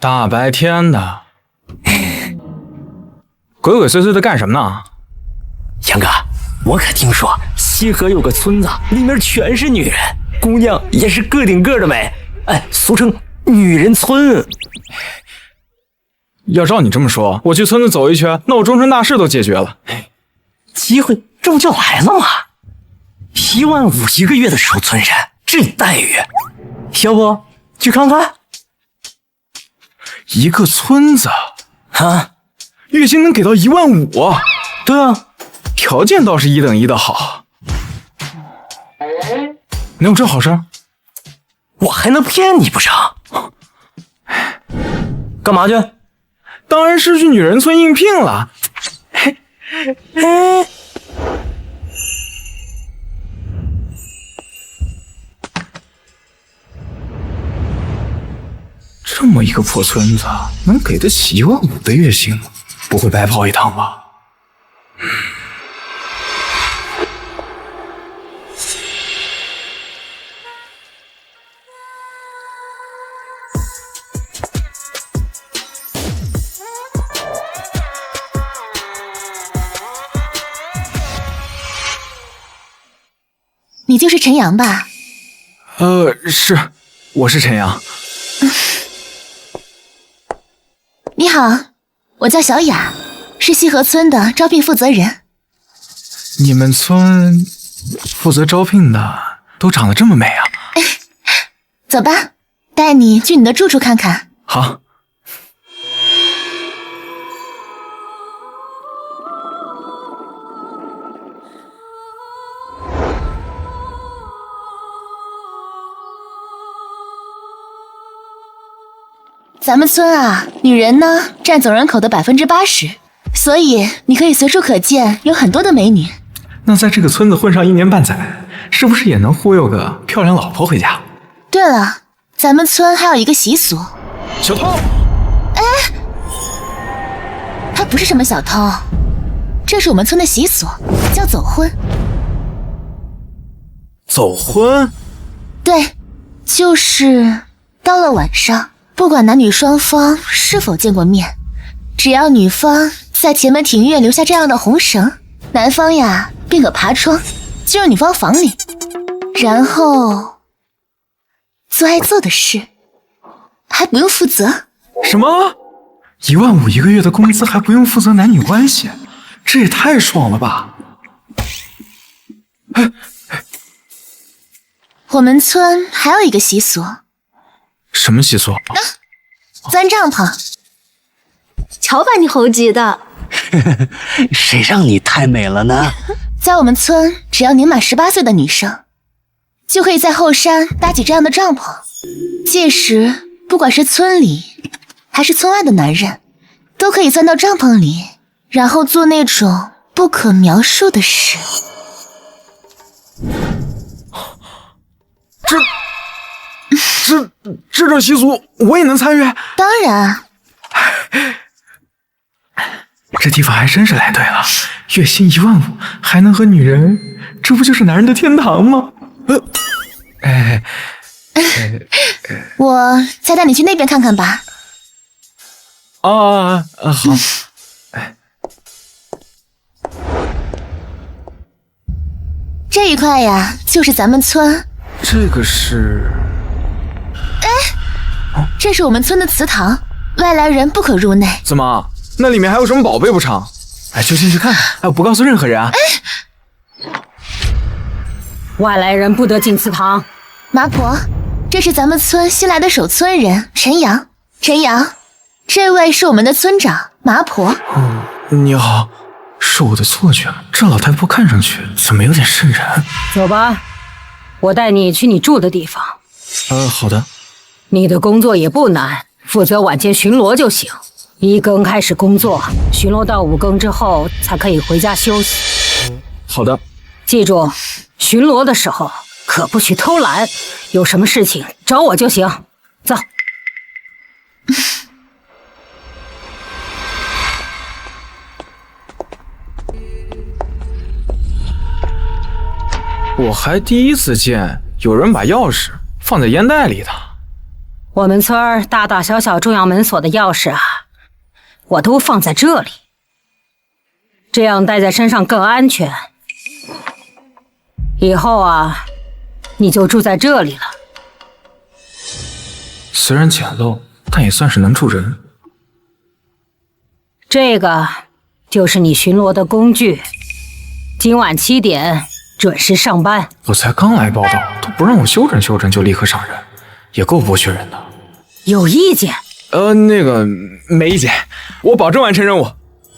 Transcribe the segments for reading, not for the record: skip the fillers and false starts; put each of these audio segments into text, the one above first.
大白天的，鬼鬼祟祟的干什么呢？杨哥，我可听说西河有个村子，里面全是女人，姑娘也是个顶个的美，俗称女人村。要照你这么说，我去村子走一圈，那我终身大事都解决了。机会这不就来了吗？15000一个月的守村人，这待遇，要不去看看？一个村子啊，月薪能给到15000。对啊，条件倒是1等1的好。能有这好事？我还能骗你不成？干嘛去？当然是去女人村应聘了。这么一个破村子，能给得起15000的月薪，不会白跑一趟吧？你就是陈阳吧？是，我是陈阳。你好，我叫小雅，是西河村的招聘负责人。你们村负责招聘的都长得这么美啊？走吧，带你去你的住处看看。好。咱们村啊，女人呢占总人口的80%，所以你可以随处可见有很多的美女。那在这个村子混上1年半载，是不是也能忽悠个漂亮老婆回家？对了，咱们村还有一个习俗。小偷！他不是什么小偷，这是我们村的习俗，叫走婚。走婚？对，就是到了晚上，不管男女双方是否见过面，只要女方在前门庭院留下这样的红绳，男方呀便可爬窗进入女方房里，然后做爱做的事，还不用负责。什么？15000一个月的工资还不用负责男女关系，这也太爽了吧！我们村还有一个习俗。什么习俗？钻帐篷。瞧把你猴急的！谁让你太美了呢？在我们村，只要年满18岁的女生，就可以在后山搭起这样的帐篷。届时，不管是村里还是村外的男人，都可以钻到帐篷里，然后做那种不可描述的事。这种习俗我也能参与？当然。这地方还真是来对了，月薪15000，还能和女人，这不就是男人的天堂吗？我再带你去那边看看吧。好。这一块呀，就是咱们村。这个是？这是我们村的祠堂，外来人不可入内。怎么？那里面还有什么宝贝不成？就进去看看，不告诉任何人啊！外来人不得进祠堂。麻婆，这是咱们村新来的守村人陈阳。陈阳，这位是我们的村长麻婆。你好，是我的错觉，这老太婆看上去怎么有点瘆人？走吧，我带你去你住的地方。好的。你的工作也不难，负责晚间巡逻就行。1更开始工作，巡逻到5更之后才可以回家休息。好的。记住，巡逻的时候可不许偷懒，有什么事情找我就行。走。我还第一次见有人把钥匙放在烟袋里的。我们村儿大大小小重要门锁的钥匙啊，我都放在这里，这样带在身上更安全。以后啊，你就住在这里了。虽然简陋，但也算是能住人。这个就是你巡逻的工具，今晚7点准时上班。我才刚来报道，都不让我休整休整就立刻上任，也够剥削人的。有意见？那个没意见，我保证完成任务。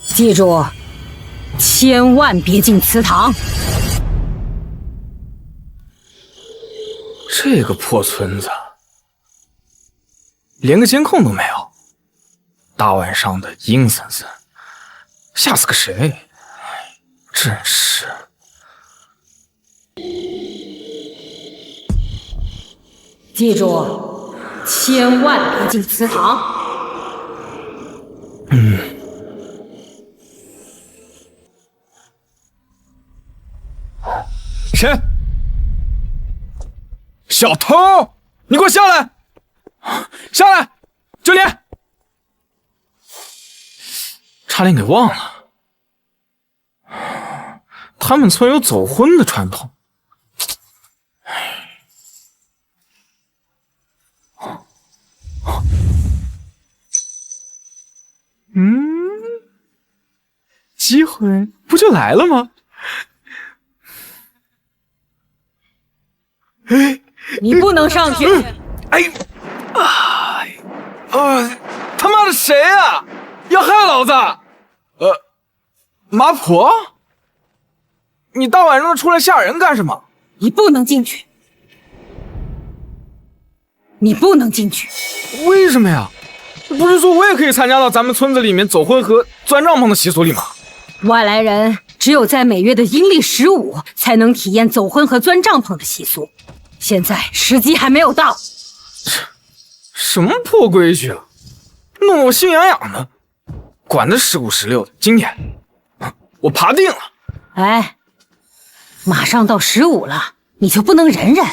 记住，千万别进祠堂。这个破村子，连个监控都没有，大晚上的阴森森，吓死个谁？真是。记住，千万别进祠堂。谁？小偷！你给我下来！下来！就你！差点给忘了，他们村有走婚的传统。机会不就来了吗？你不能上去！他妈的谁啊？要害老子？麻婆？你大晚上的出来吓人干什么？你不能进去！你不能进去！为什么呀？不是说我也可以参加到咱们村子里面走婚和钻帐篷的习俗里吗？外来人只有在每月的阴历15才能体验走婚和钻帐篷的习俗，现在时机还没有到。什么破规矩啊，弄得我心痒痒的。管他15、16的，今天我爬定了。哎，马上到15了，你就不能忍忍？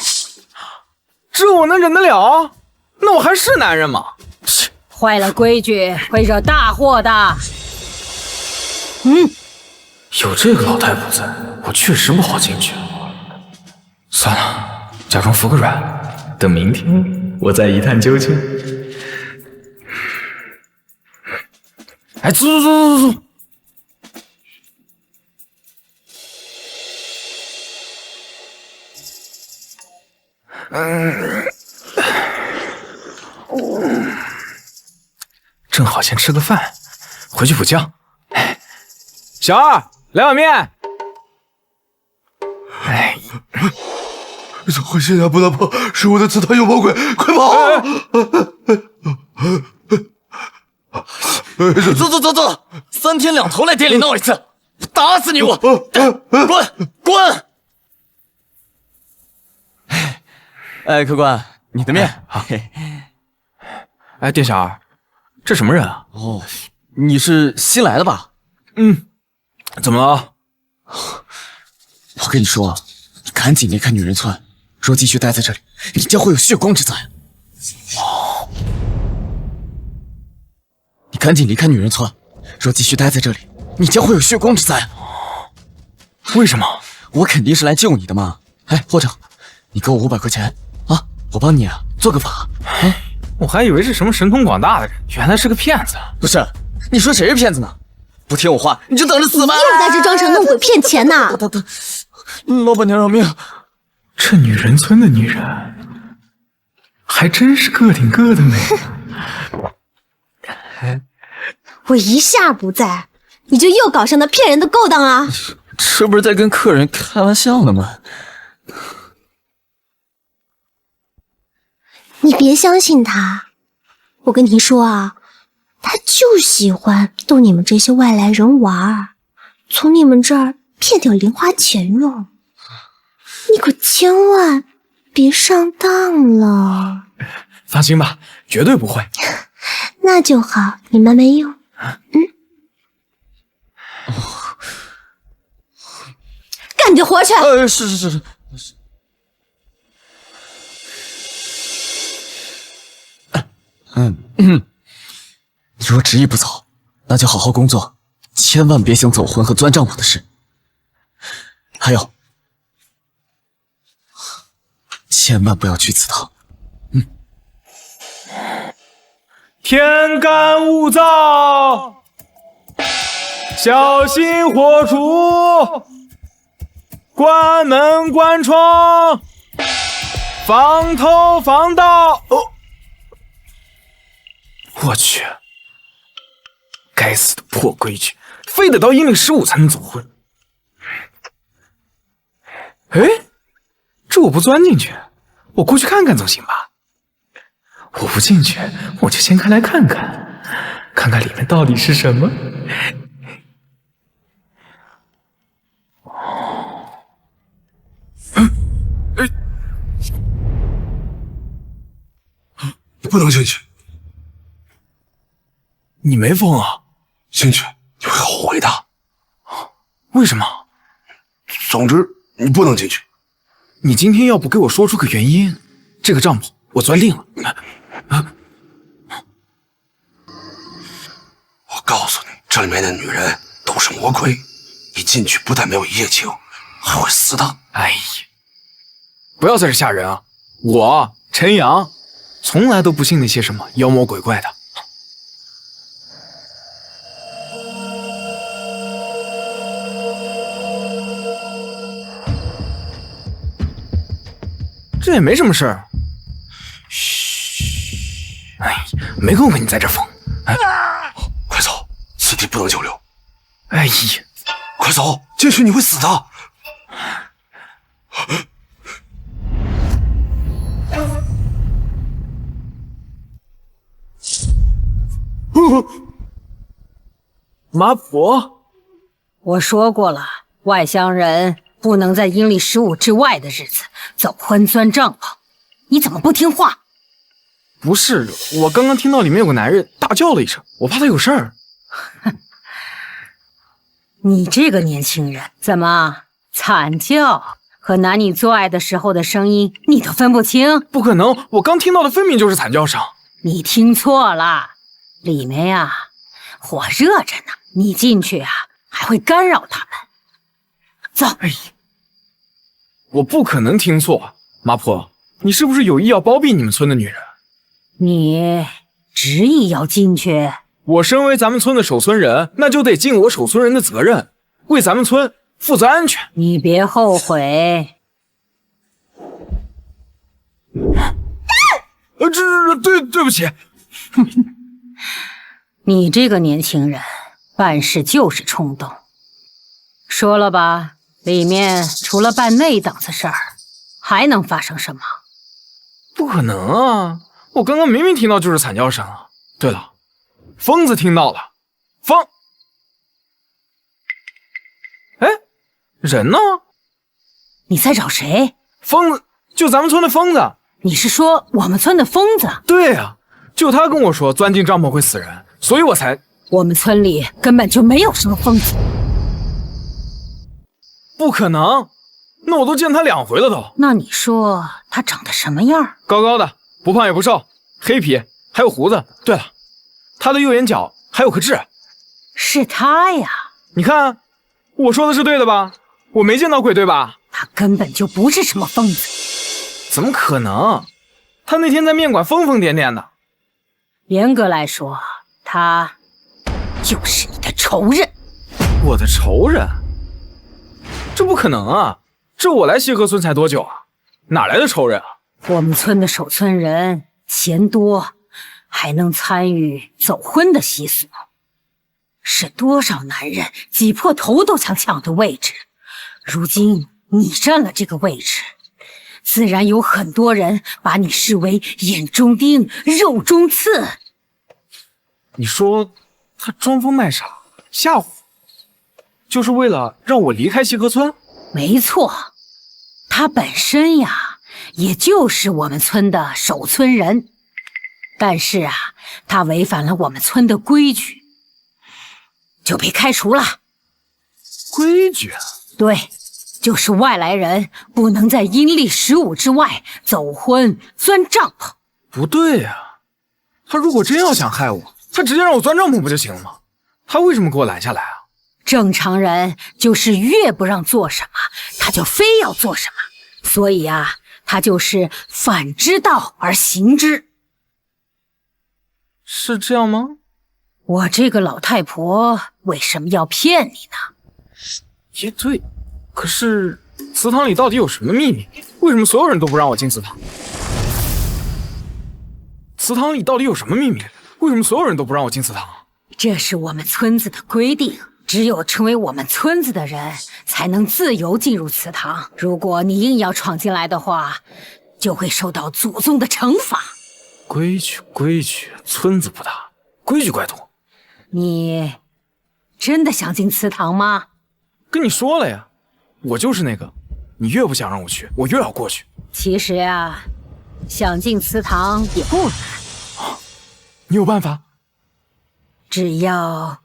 这我能忍得了？那我还是男人吗？坏了规矩会惹大祸的。有这个老太婆在，我确实不好进去。算了，假装服个软，等明天我再一探究竟。哎，走。正好先吃个饭，回去补觉。小二，来碗面。我现在不能跑，是我的祠堂有魔鬼，快跑！走，3天2头来店里闹一次，打死你我！滚！哎，客官，你的面。哎，店小二，这什么人啊？哦，你是新来的吧？怎么了？我跟你说，你赶紧离开女人村，若继续待在这里，你将会有血光之灾。你赶紧离开女人村，若继续待在这里，你将会有血光之灾。为什么？我肯定是来救你的嘛。哎，或者你给我500块钱啊，我帮你做个法。我还以为是什么神通广大的人，原来是个骗子。不是，你说谁是骗子呢？不听我话，你就等着死吧！又在这装神弄鬼骗钱呢！老板娘饶命！这女人村的女人还真是个顶个的美。我一下不在，你就又搞上那骗人的勾当啊！这不是在跟客人开玩笑呢吗？你别相信他，我跟你说啊，他就喜欢逗你们这些外来人玩，从你们这儿骗点零花钱用。你可千万别上当了。放心吧，绝对不会。那就好，你慢慢用。干你的活去！是。你若执意不走，那就好好工作，千万别想走婚和钻帐篷的事。还有，千万不要去祠堂。天干物燥，小心火烛，关门关窗，防偷防盗。我去，该死的破规矩，非得到阴历15才能走婚。哎，这我不钻进去，我过去看看总行吧？我不进去，我就先开来看看，看看里面到底是什么。你不能进去，你没疯啊？进去你会后悔的。为什么？总之，你不能进去。你今天要不给我说出个原因，这个帐篷我钻定了。我告诉你，这里面的女人都是魔鬼，一进去不但没有一夜情，还会死的。哎呀，不要在这吓人啊！我陈阳从来都不信那些什么妖魔鬼怪的。这也没什么事儿。嘘，哎，没空跟你在这疯。哎，快走，此地不能久留。哎呀，快走，进去你会死的。麻婆，我说过了，外乡人不能在阴历15之外的日子走婚钻帐篷。你怎么不听话？不是，我刚刚听到里面有个男人大叫了一声，我怕他有事儿。你这个年轻人，怎么惨叫和男女做爱的时候的声音你都分不清？不可能，我刚听到的分明就是惨叫声。你听错了，里面呀，火热着呢，你进去啊还会干扰他们。走。哎呀，我不可能听错。麻婆，你是不是有意要包庇你们村的女人？你执意要进去？我身为咱们村的守村人，那就得尽我守村人的责任，为咱们村负责安全。你别后悔。对不起。你这个年轻人办事就是冲动。说了吧，里面除了办那档子事儿，还能发生什么？不可能啊！我刚刚明明听到就是惨叫声啊。对了，疯子听到了。疯！哎，人呢？你在找谁？疯子，就咱们村的疯子。你是说我们村的疯子？对啊，就他跟我说钻进帐篷会死人，所以我才……我们村里根本就没有什么疯子。不可能，那我都见他2回了都。那你说他长得什么样？高高的，不胖也不瘦，黑皮，还有胡子。对了，他的右眼角还有颗痣。是他呀！你看，我说的是对的吧？我没见到鬼对吧？他根本就不是什么疯子。怎么可能？他那天在面馆疯疯癫癫的。严格来说，他就是你的仇人。我的仇人？这不可能啊！这我来西河村才多久啊？哪来的仇人啊？我们村的守村人钱多，还能参与走婚的习俗，是多少男人挤破头都想抢的位置。如今你占了这个位置，自然有很多人把你视为眼中钉、肉中刺。你说他装疯卖傻吓唬我，就是为了让我离开西河村？没错，他本身呀，也就是我们村的守村人，但是啊，他违反了我们村的规矩，就被开除了。规矩？对，就是外来人不能在阴历15之外走婚钻帐篷。不对呀，他如果真要想害我，他直接让我钻帐篷不就行了吗？他为什么给我拦下来啊？正常人就是越不让做什么，他就非要做什么，所以啊，他就是反之道而行之。是这样吗？我这个老太婆为什么要骗你呢？也对，可是祠堂里到底有什么秘密？为什么所有人都不让我进祠堂？祠堂里到底有什么秘密？为什么所有人都不让我进祠堂？这是我们村子的规定，只有成为我们村子的人才能自由进入祠堂。如果你硬要闯进来的话，就会受到祖宗的惩罚。规矩规矩，村子不大，规矩怪多。你真的想进祠堂吗？跟你说了呀，我就是那个，你越不想让我去，我越要过去。其实啊，想进祠堂也不难，你有办法？只要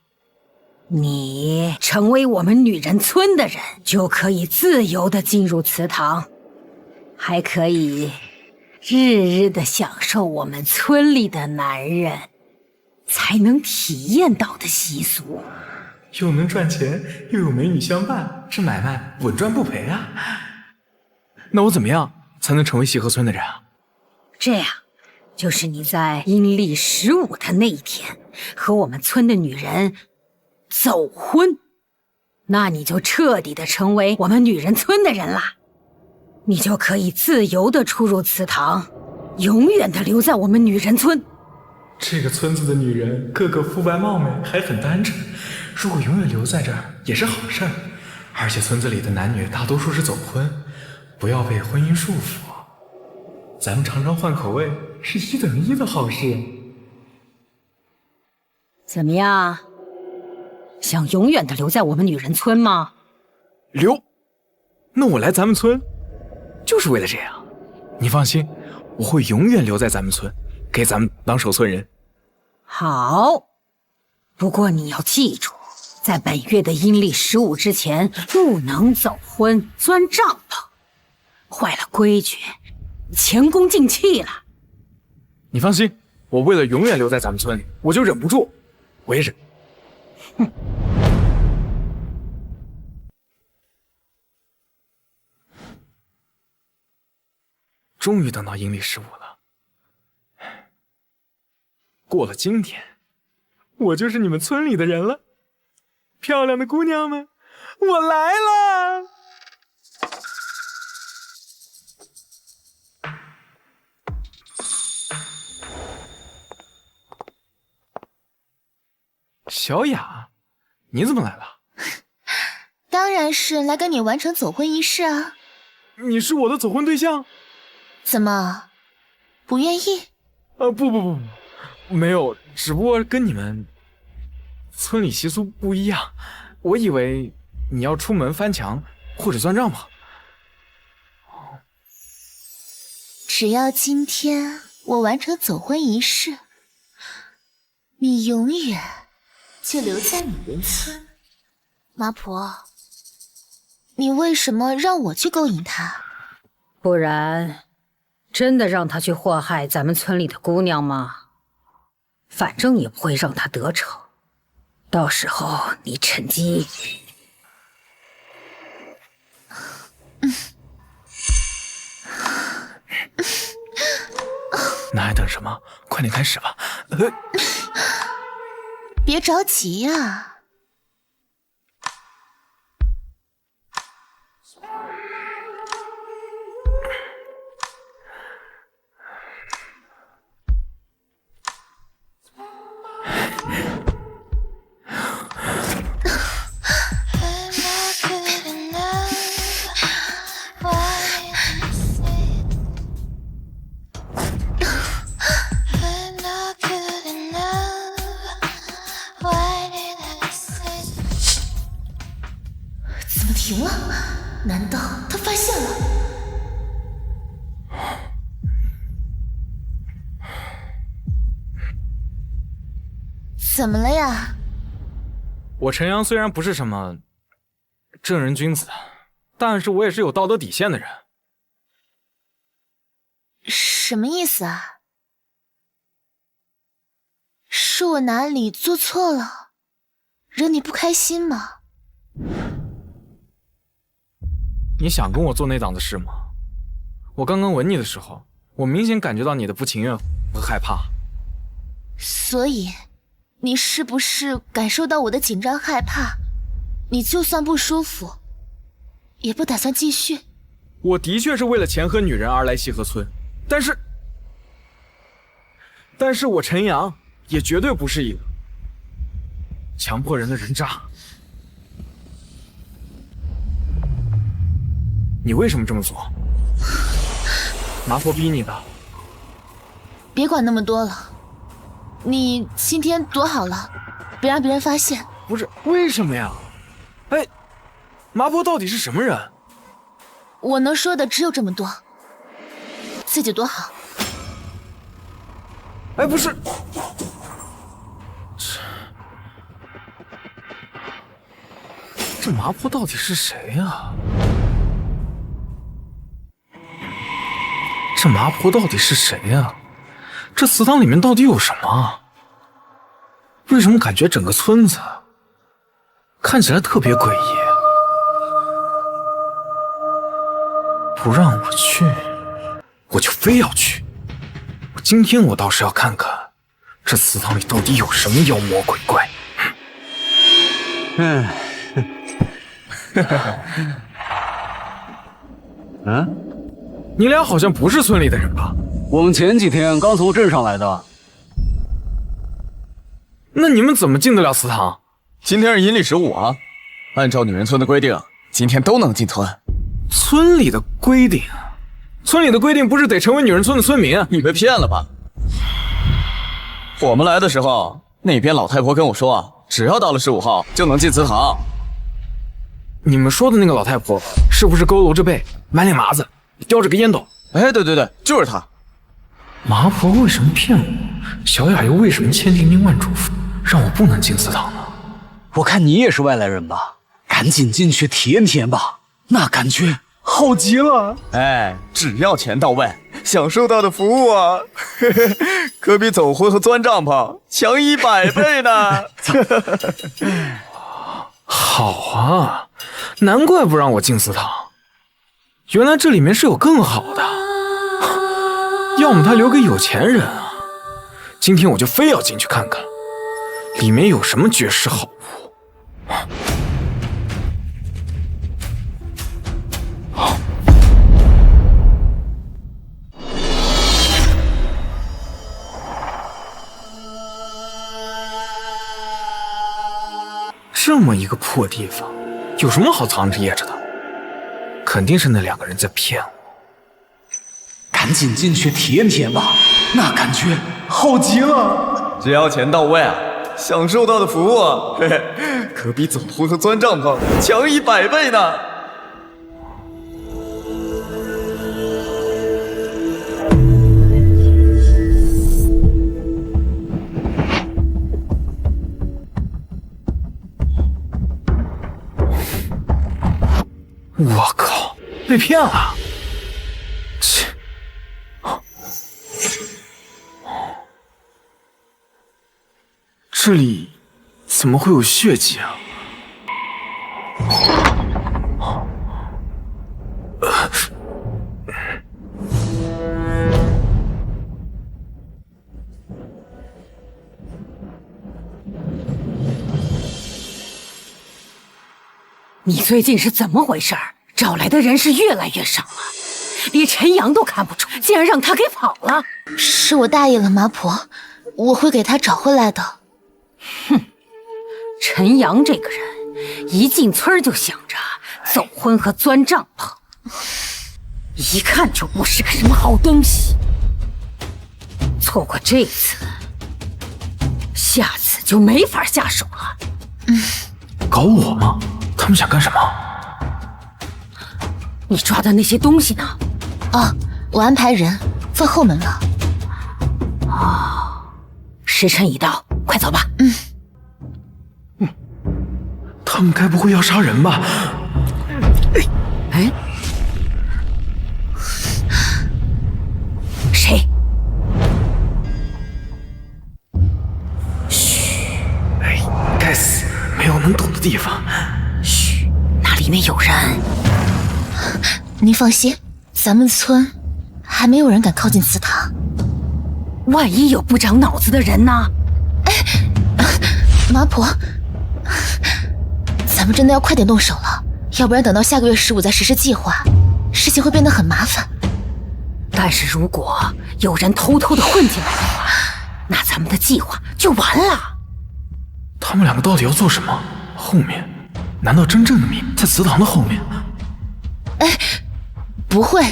你成为我们女人村的人，就可以自由的进入祠堂，还可以日日的享受我们村里的男人才能体验到的习俗。又能赚钱，又有美女相伴，这买卖稳赚不赔啊！那我怎么样才能成为西河村的人啊？这样，就是你在阴历15的那一天和我们村的女人走婚，那你就彻底的成为我们女人村的人啦。你就可以自由的出入祠堂，永远的留在我们女人村。这个村子的女人个个肤白貌美，还很单纯，如果永远留在这儿也是好事儿。而且村子里的男女大多数是走婚，不要被婚姻束缚。咱们常常换口味，是1等1的好事。怎么样？想永远的留在我们女人村吗？留？那我来咱们村就是为了这样。你放心，我会永远留在咱们村，给咱们当守村人。好，不过你要记住，在本月的阴历15之前，不能走婚、钻帐篷，坏了规矩，前功尽弃了。你放心，我为了永远留在咱们村里，我就忍不住，我也忍。哼。终于等到阴历15了，过了今天，我就是你们村里的人了。漂亮的姑娘们，我来了！小雅，你怎么来了？当然是来跟你完成走婚仪式啊！你是我的走婚对象？怎么，不愿意？不，没有，只不过跟你们村里习俗不一样，我以为你要出门翻墙或者钻帐篷。只要今天我完成走婚仪式，你永远就留在女人村。麻婆，你为什么让我去勾引他？不然真的让他去祸害咱们村里的姑娘吗？反正也不会让他得逞，到时候你趁机……那还等什么？快点开始吧！别着急呀。怎么停了？难道他发现了？怎么了呀？我陈阳虽然不是什么正人君子，但是我也是有道德底线的人。什么意思啊？是我哪里做错了，惹你不开心吗？你想跟我做那档子事吗？我刚刚吻你的时候，我明显感觉到你的不情愿和害怕。所以，你是不是感受到我的紧张害怕？你就算不舒服，也不打算继续？我的确是为了钱和女人而来西河村，但是我陈阳也绝对不是一个强迫人的人渣。你为什么这么做？麻婆逼你的？别管那么多了，你今天躲好了，别让别人发现。不是，为什么呀？哎，麻婆到底是什么人？我能说的只有这么多，自己躲好。哎，不是，这麻婆到底是谁呀？这麻婆到底是谁呀？这祠堂里面到底有什么？为什么感觉整个村子看起来特别诡异？不让我去，我就非要去。今天我倒是要看看，这祠堂里到底有什么妖魔鬼怪。你俩好像不是村里的人吧？我们前几天刚从镇上来的。那你们怎么进得了祠堂？今天是阴历15啊，按照女人村的规定，今天都能进村。村里的规定？村里的规定不是得成为女人村的村民啊？你被骗了吧？我们来的时候，那边老太婆跟我说，只要到了15号就能进祠堂。你们说的那个老太婆，是不是佝偻着背，满脸麻子，叼着个烟斗？哎，对对对，就是她。麻婆为什么骗我？小雅又为什么千叮咛万嘱咐，让我不能进祠堂呢？我看你也是外来人吧，赶紧进去体验体验吧，那感觉好极了。哎，只要钱到位，享受到的服务啊，可比走婚和钻帐篷强100倍呢。好啊，难怪不让我进祠堂，原来这里面是有更好的，要么他留给有钱人啊。今天我就非要进去看看，里面有什么绝世好物。这么一个破地方，有什么好藏着掖着的？肯定是那2个人在骗我。赶紧进去体验体验吧，那感觉好极了。只要钱到位啊，享受到的服务啊，嘿嘿，可比走婚和钻帐篷强100倍呢。我靠，被骗了！切！这里怎么会有血迹啊？你最近是怎么回事？找来的人是越来越少了，连陈阳都看不出，竟然让他给跑了。是我大意了，麻婆，我会给他找回来的。哼，陈阳这个人，一进村就想着走婚和钻帐篷，一看就不是个什么好东西。错过这次，下次就没法下手了。搞我吗？他们想干什么？你抓的那些东西呢？哦，我安排人放后门了。时辰已到，快走吧。他们该不会要杀人吧？哎，谁？的地方。嘘，那里面有人。您放心，咱们村还没有人敢靠近祠堂。万一有不长脑子的人呢？麻婆，咱们真的要快点动手了，要不然等到下个月15再实施计划，事情会变得很麻烦。但是如果有人偷偷的混进来的话，那咱们的计划就完了。他们两个到底要做什么？后面？难道真正的谜在祠堂的后面？不会，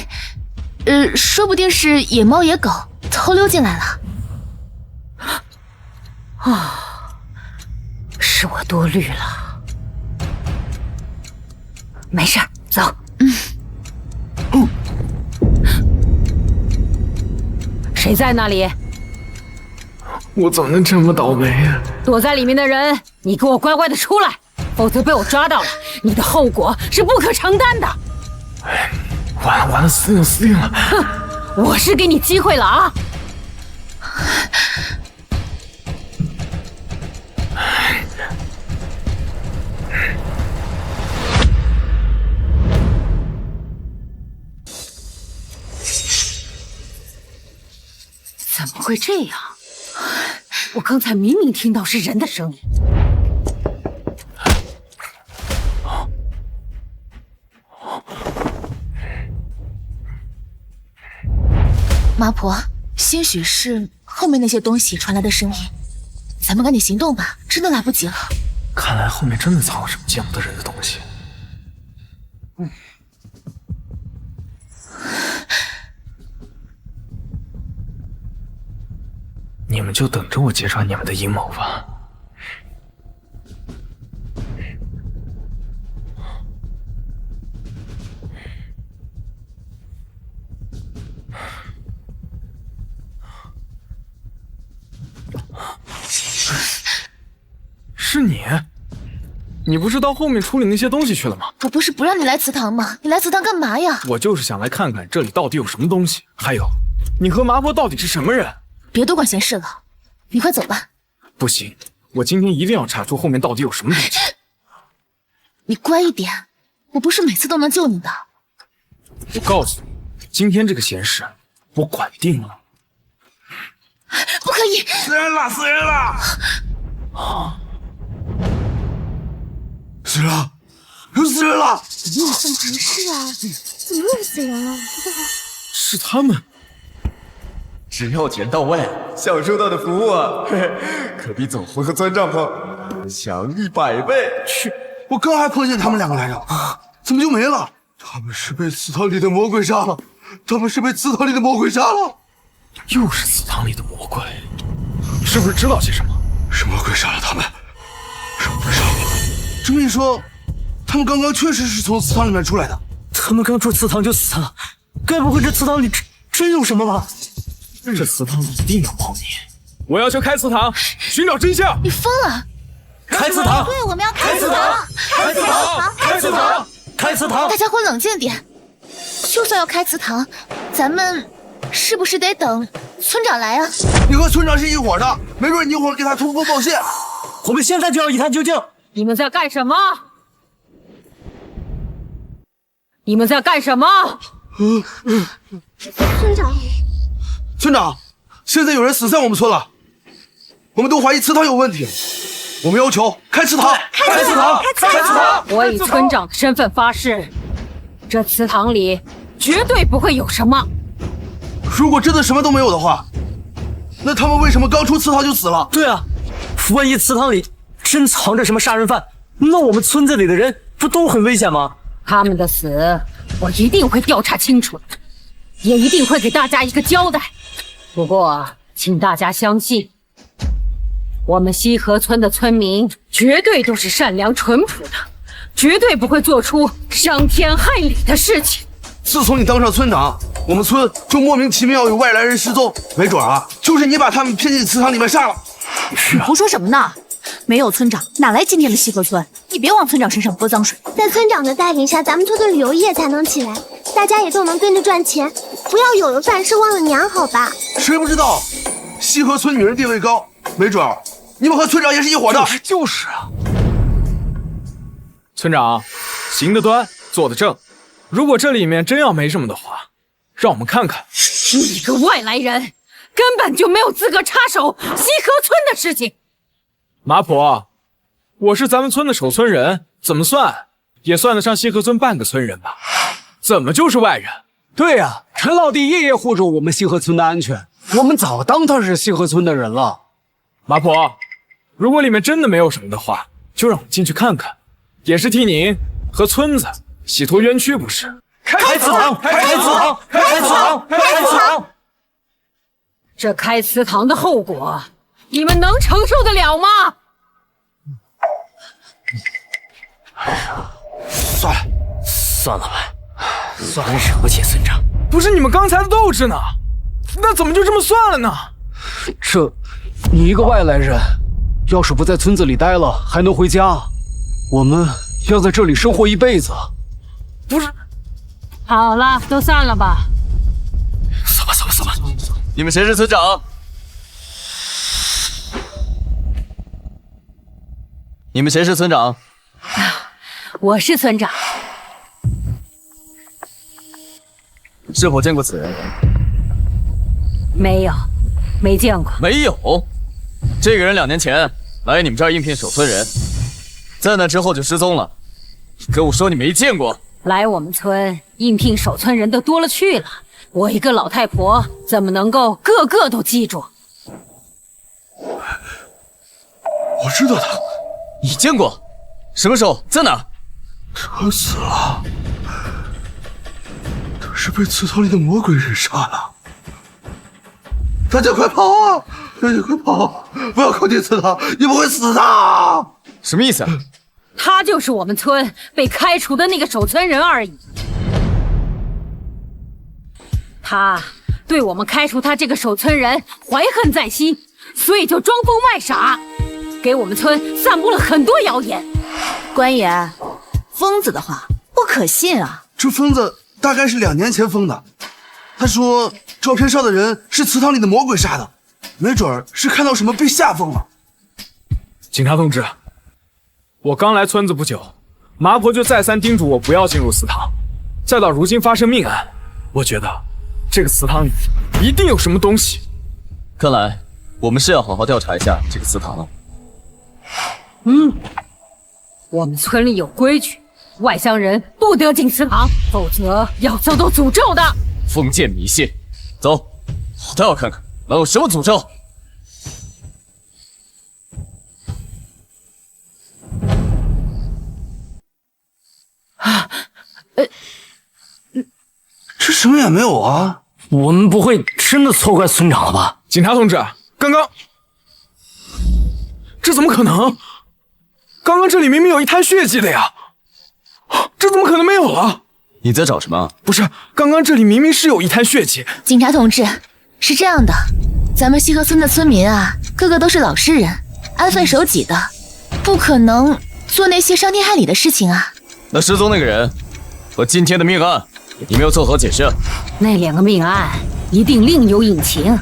说不定是野猫野狗偷溜进来了。是我多虑了。没事，走。谁在那里？我怎么能这么倒霉啊？躲在里面的人，你给我乖乖的出来，否则被我抓到了，你的后果是不可承担的。完了，死定了！哼，我是给你机会了啊！怎么会这样？我刚才明明听到是人的声音。麻婆，兴许是后面那些东西传来的声音，咱们赶紧行动吧，真的来不及了。看来后面真的藏了什么见不得人的东西。你们就等着我揭穿你们的阴谋吧。是你？你不是到后面处理那些东西去了吗？我不是不让你来祠堂吗？你来祠堂干嘛呀？我就是想来看看这里到底有什么东西，还有，你和麻婆到底是什么人？别多管闲事了，你快走吧。不行，我今天一定要查出后面到底有什么东西。你乖一点，我不是每次都能救你的。我告诉你，今天这个闲事我管定了。不可以！死人了！死人了！啊！死人了！有死人了！怎么回事啊？怎么又死人了？是他们！只要钱到位，享受到的服务啊，可比走婚和钻帐篷强100倍。去，我刚还碰见他们两个来着，怎么就没了？他们是被祠堂里的魔鬼杀了！他们是被祠堂里的魔鬼杀了！又是祠堂里的魔鬼，你是不是知道些什么？是魔鬼杀了他们，是魔鬼杀了他们。这么一说，他们刚刚确实是从祠堂里面出来的。他们刚出祠堂就死了，该不会这祠堂里真有什么吧？这祠堂里一定有猫腻！我要求开祠堂，寻找真相！你疯了！开祠堂！对，我们要开祠堂！开祠堂！开祠堂！开祠堂！大家伙冷静点。就算要开祠堂，咱们是不是得等村长来啊？你和村长是一伙的，没准你一会儿给他通风报信。我们现在就要一探究竟。你们在干什么？你们在干什么？村长，村长，现在有人死在我们村了，我们都怀疑祠堂有问题，我们要求开祠堂！开祠堂！开祠堂！我以村长的身份发誓，这祠堂里绝对不会有什么。如果真的什么都没有的话，那他们为什么刚出祠堂就死了？对啊，万一祠堂里真藏着什么杀人犯，那我们村子里的人不都很危险吗？他们的死，我一定会调查清楚的，也一定会给大家一个交代。不过，请大家相信，我们西河村的村民绝对都是善良淳朴的，绝对不会做出伤天害理的事情。自从你当上村长，我们村就莫名其妙有外来人失踪，没准啊，就是你把他们骗进祠堂里面杀了。你胡说什么呢？没有村长，哪来今天的西河村？你别往村长身上泼脏水。在村长的带领下，咱们村的旅游业才能起来，大家也都能跟着赚钱。不要有了饭吃忘了娘，好吧？谁不知道，西河村女人地位高，没准你们和村长也是一伙的。就是啊，村长，行得端，坐得正。如果这里面真要没什么的话，让我们看看。你个外来人，根本就没有资格插手西河村的事情。麻婆，我是咱们村的守村人，怎么算也算得上西河村半个村人吧？怎么就是外人？对呀，陈老弟夜夜护着我们西河村的安全，我们早当他是西河村的人了。麻婆，如果里面真的没有什么的话，就让我进去看看，也是替您和村子洗脱冤屈，不是？开祠堂！开祠堂！开祠堂！开祠堂！这开祠堂的后果，你们能承受得了吗？算了吧，惹起村长。不是你们刚才的斗志呢？那怎么就这么算了呢？你一个外来人，要是不在村子里待了，还能回家？我们要在这里生活一辈子。不是。好了，都散了吧。走吧。你们谁是村长？你们谁是村长？我是村长。是否见过此人？没有，没见过。没有。这个人2年前来你们这儿应聘守村人，在那之后就失踪了。跟我说你没见过。来我们村应聘守村人的多了去了，我一个老太婆怎么能够个个都记住？我知道他。你见过？什么时候？在哪儿？他死了。他是被祠堂里的魔鬼人杀的。大家快跑啊！大家快跑！不要靠近祠堂，你们会死的！什么意思啊？他就是我们村被开除的那个守村人而已。他对我们开除他这个守村人怀恨在心，所以就装疯卖傻，给我们村散布了很多谣言。官员，疯子的话不可信啊！这疯子大概是2年前疯的。他说照片上的人是祠堂里的魔鬼杀的，没准儿是看到什么被吓疯了。警察同志，我刚来村子不久，麻婆就再三叮嘱我不要进入祠堂，再到如今发生命案，我觉得这个祠堂里一定有什么东西。看来我们是要好好调查一下这个祠堂了。我们村里有规矩，外乡人不得进祠堂，否则要遭到诅咒的。封建迷信，走，我倒要看看能有什么诅咒。这什么也没有啊！我们不会真的错怪村长了吧？警察同志，刚刚这怎么可能？刚刚这里明明有一滩血迹的呀，这怎么可能没有了？你在找什么？不是，刚刚这里明明是有一滩血迹。警察同志，是这样的，咱们西河村的村民啊，个个都是老实人，安分守己的，不可能做那些伤天害理的事情啊。那失踪那个人和今天的命案，你没有作何解释？那2个命案一定另有隐情，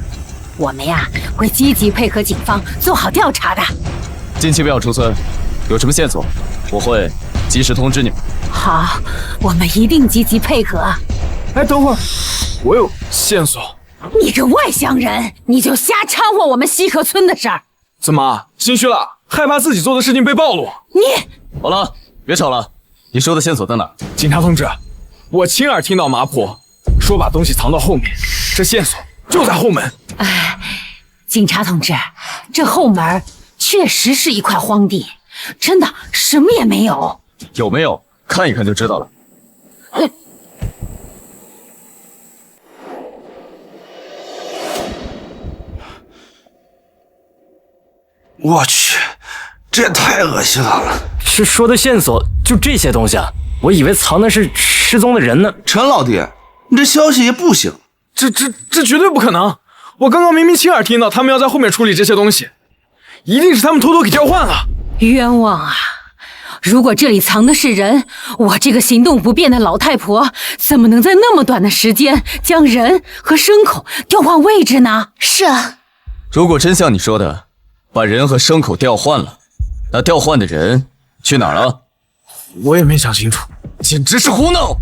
我们呀会积极配合警方做好调查的。近期不要出村，有什么线索，我会及时通知你们。好，我们一定积极配合。哎，等会儿，我有线索。你个外乡人，你就瞎掺和我们西河村的事儿？怎么心虚了？害怕自己做的事情被暴露？你好了，别吵了。你说的线索在哪？警察同志，我亲耳听到麻婆说把东西藏到后面，这线索就在后门。警察同志，这后门确实是一块荒地，真的什么也没有。有没有？看一看就知道了。我去，这也太恶心了！是说的线索就这些东西啊？我以为藏的是失踪的人呢。陈老弟，你这消息也不行，这绝对不可能！我刚刚明明亲耳听到他们要在后面处理这些东西，一定是他们偷偷给调换了。冤枉啊！如果这里藏的是人，我这个行动不便的老太婆怎么能在那么短的时间将人和牲口调换位置呢？是啊，如果真像你说的，把人和牲口调换了，那调换的人去哪儿了？我也没想清楚，简直是胡闹！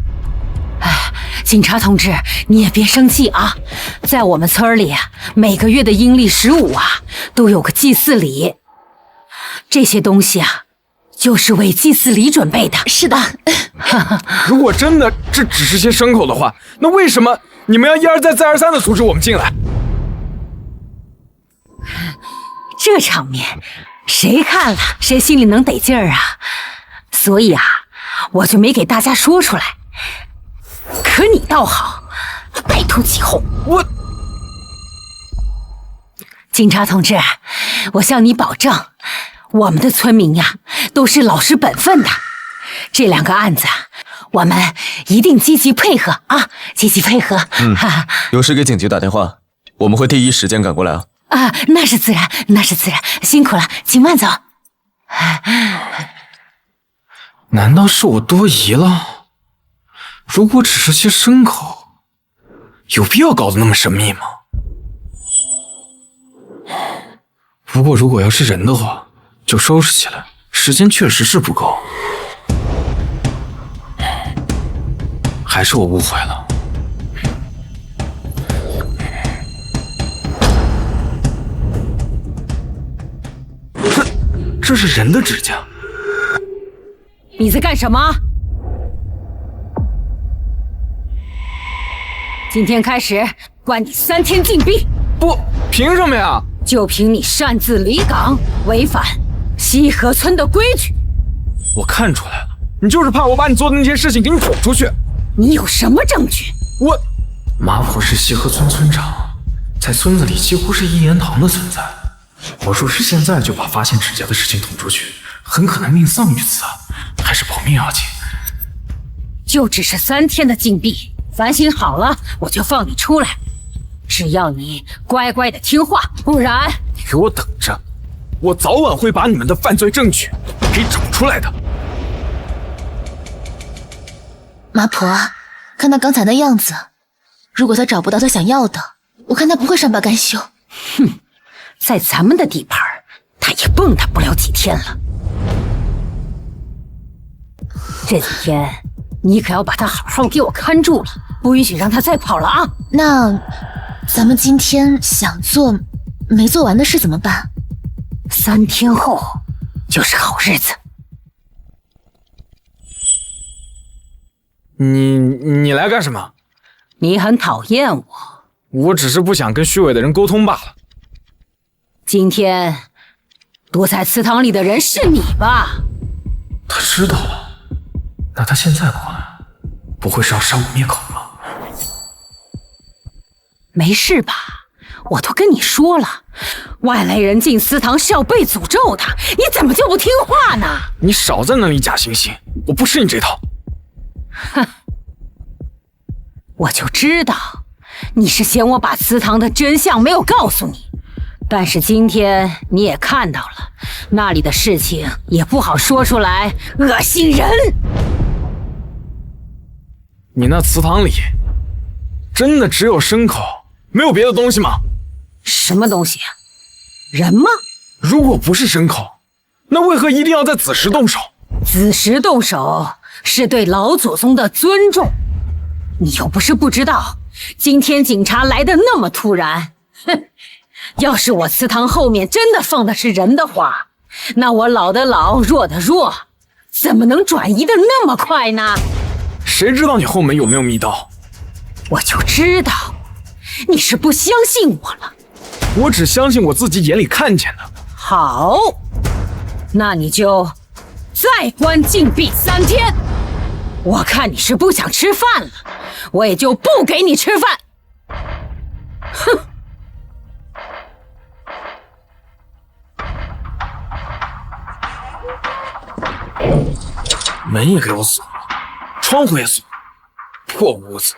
警察同志，你也别生气啊，在我们村里每个月的阴历15都有个祭祀礼，这些东西就是为祭祀礼准备的。是的。如果真的这只是些牲口的话，那为什么你们要一而再再而三的阻止我们进来？这场面谁看了谁心里能得劲儿啊，所以我就没给大家说出来。可你倒好，百突起哄。警察同志，我向你保证，我们的村民都是老实本分的。这2个案子，我们一定积极配合积极配合。有事给警局打电话，我们会第一时间赶过来啊。那是自然，那是自然，辛苦了，请慢走。难道是我多疑了？如果只是些牲口，有必要搞得那么神秘吗？不过如果要是人的话，就收拾起来，时间确实是不够。还是我误会了。这是人的指甲。你在干什么？今天开始关你3天禁闭。不，凭什么呀？就凭你擅自离岗，违反西河村的规矩。我看出来了，你就是怕我把你做的那些事情给你捅出去。你有什么证据？麻婆是西河村村长，在村子里几乎是一言堂的存在。我若是现在就把发现指甲的事情捅出去，很可能命丧于此，还是保命要紧。就只是3天的禁闭，反省好了我就放你出来。只要你乖乖的听话，不然你给我等着，我早晚会把你们的犯罪证据给找出来的。麻婆，看他刚才那样子，如果他找不到他想要的，我看他不会善罢甘休。哼，在咱们的地盘，他也蹦跶不了几天了。这几天你可要把他好好给我看住了，不允许让他再跑了啊！那咱们今天想做没做完的事怎么办？3天后就是好日子。你来干什么？你很讨厌我。我只是不想跟虚伪的人沟通罢了。今天躲在祠堂里的人是你吧？他知道了，那他现在过来，不会是要杀我灭口吗？没事吧？我都跟你说了，外来人进祠堂是要被诅咒的，你怎么就不听话呢？你少在那里假惺惺，我不吃你这套。哼，我就知道你是嫌我把祠堂的真相没有告诉你，但是今天你也看到了，那里的事情也不好说出来，恶心人。你那祠堂里真的只有牲口，没有别的东西吗？什么东西啊？人吗？如果不是牲口，那为何一定要在子时动手？子时动手是对老祖宗的尊重。你又不是不知道，今天警察来的那么突然。哼，要是我祠堂后面真的放的是人的话，那我老的老，弱的弱，怎么能转移的那么快呢？谁知道你后门有没有密道？我就知道你是不相信我了。我只相信我自己眼里看见的。好，那你就再关禁闭3天。我看你是不想吃饭了，我也就不给你吃饭。哼！门也给我锁了，窗户也锁了，破屋子。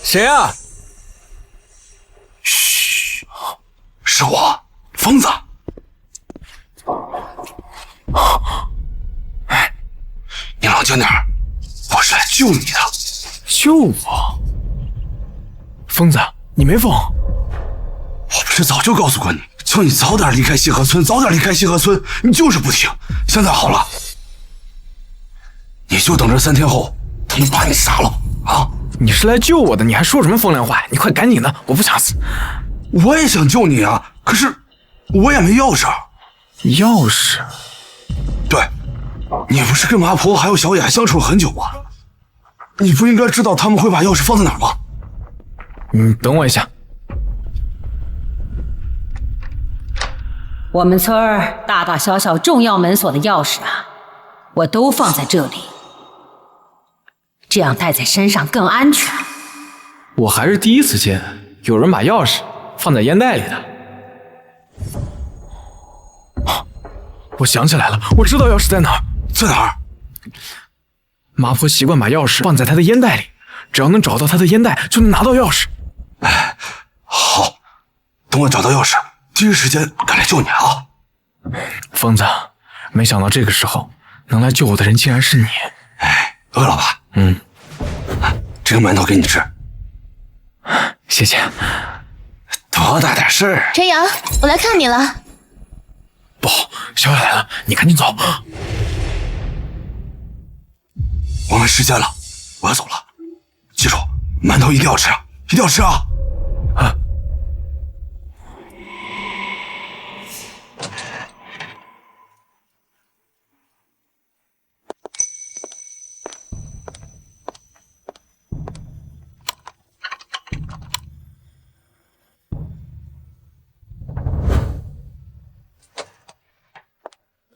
谁啊？嘘，是我，疯子。小鸟，我是来救你的。救我？疯子，你没疯？我不是早就告诉过你，叫你早点离开西河村，早点离开西河村，你就是不听。现在好了，你就等着3天后他们把你杀了啊！你是来救我的，你还说什么风凉话？你快赶紧的，我不想死。我也想救你啊，可是我也没钥匙。钥匙？对，你不是跟麻婆还有小雅相处了很久吗？你不应该知道他们会把钥匙放在哪儿吗？你等我一下。我们村儿大大小小重要门锁的钥匙啊，我都放在这里，这样带在身上更安全。我还是第一次见有人把钥匙放在烟袋里的。我想起来了，我知道钥匙在哪儿。在哪儿？麻婆习惯把钥匙放在她的烟袋里，只要能找到她的烟袋，就能拿到钥匙。哎，好，等我找到钥匙，第一时间赶来救你啊！疯子，没想到这个时候能来救我的人竟然是你。哎，饿了吧？这个馒头给你吃。谢谢。多大点事儿？陈阳，我来看你了。不好，小雅来了，你赶紧走。我没时间了，我要走了。记住，馒头一定要吃，一定要吃啊！啊！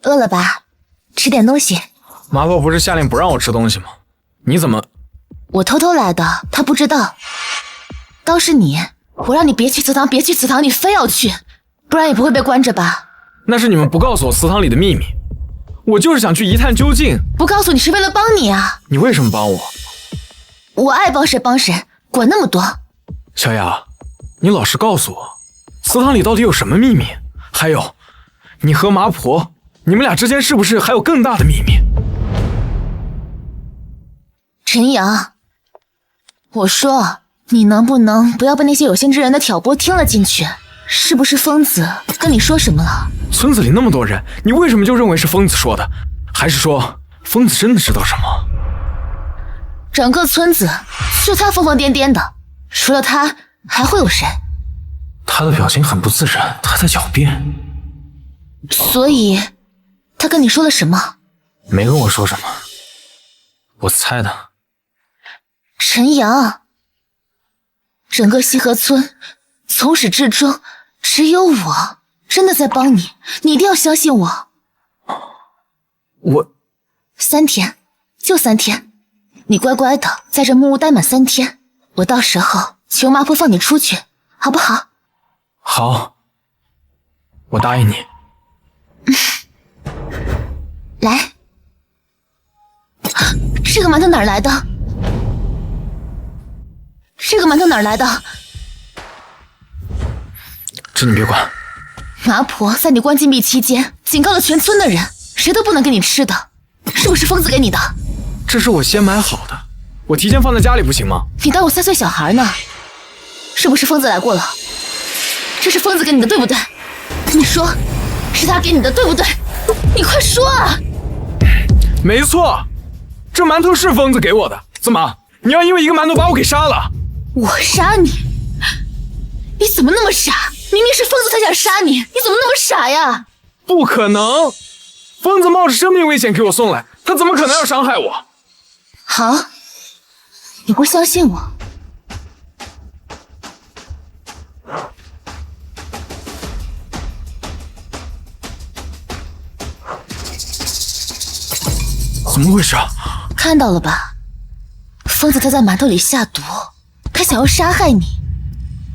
饿了吧？吃点东西。麻婆不是下令不让我吃东西吗？你怎么……我偷偷来的，他不知道。倒是你，我让你别去祠堂，别去祠堂，你非要去，不然也不会被关着吧？那是你们不告诉我祠堂里的秘密，我就是想去一探究竟。不告诉你是为了帮你啊！你为什么帮我？我爱帮谁帮谁，管那么多。小雅，你老实告诉我，祠堂里到底有什么秘密？还有，你和麻婆，你们俩之间是不是还有更大的秘密？陈阳，我说你能不能不要被那些有心之人的挑拨听了进去？是不是疯子跟你说什么了？村子里那么多人，你为什么就认为是疯子说的？还是说疯子真的知道什么？整个村子就他疯疯癫癫的，除了他还会有谁？他的表情很不自然，他在狡辩。所以他跟你说了什么？没跟我说什么，我猜的。陈阳，整个西河村从始至终只有我真的在帮你，你一定要相信我。我3天，就3天，你乖乖的在这木屋待满3天，我到时候求麻婆放你出去，好不好？好，我答应你。来，这个馒头哪儿来的？这个馒头哪儿来的？这你别管。麻婆在你关禁闭期间警告了全村的人，谁都不能给你吃的，是不是疯子给你的？这是我先买好的，我提前放在家里不行吗？你当我3岁小孩呢？是不是疯子来过了？这是疯子给你的，对不对？你说，是他给你的，对不对？你快说啊！没错，这馒头是疯子给我的。怎么，你要因为一个馒头把我给杀了？我杀你？你怎么那么傻？明明是疯子才想杀你，你怎么那么傻呀？不可能，疯子冒着生命危险给我送来，他怎么可能要伤害我？好，你不相信我？怎么回事啊？看到了吧，疯子他在馒头里下毒，他想要杀害你。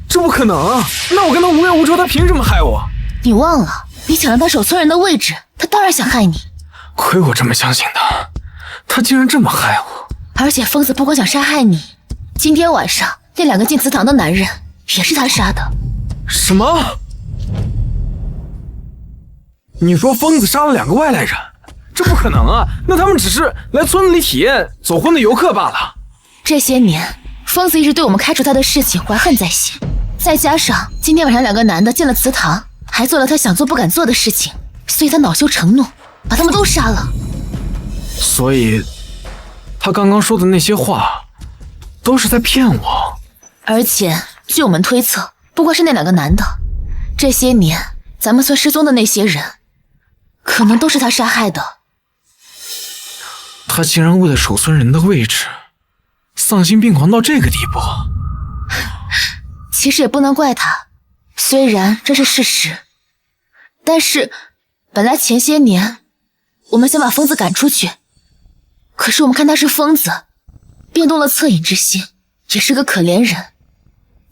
这不可能啊！那我跟他无冤无仇，他凭什么害我？你忘了，你抢了他守村人的位置，他当然想害你。亏我这么相信他，他竟然这么害我。而且疯子不光想杀害你，今天晚上那2个进祠堂的男人也是他杀的。什么？你说疯子杀了2个外来人？这不可能啊！那他们只是来村子里体验走婚的游客罢了。这些年，疯子一直对我们开除他的事情怀恨在心，再加上今天晚上2个男的进了祠堂，还做了他想做不敢做的事情，所以他恼羞成怒，把他们都杀了。所以，他刚刚说的那些话，都是在骗我。而且，据我们推测，不光是那2个男的，这些年咱们村失踪的那些人，可能都是他杀害的。他竟然为了守村人的位置，丧心病狂到这个地步。其实也不能怪他，虽然这是事实，但是本来前些年我们想把疯子赶出去，可是我们看他是疯子，便动了恻隐之心，也是个可怜人。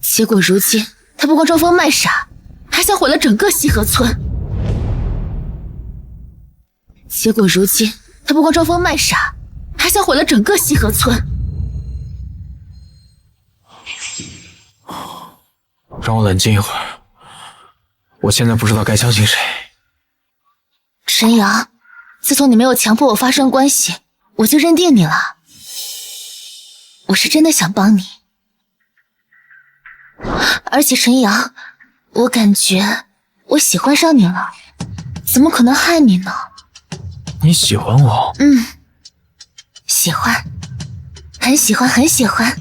结果如今他不光装疯卖傻，还想毁了整个西河村。让我冷静一会儿，我现在不知道该相信谁。陈阳，自从你没有强迫我发生关系，我就认定你了。我是真的想帮你，而且陈阳，我感觉我喜欢上你了，怎么可能害你呢？你喜欢我？喜欢，很喜欢，很喜欢。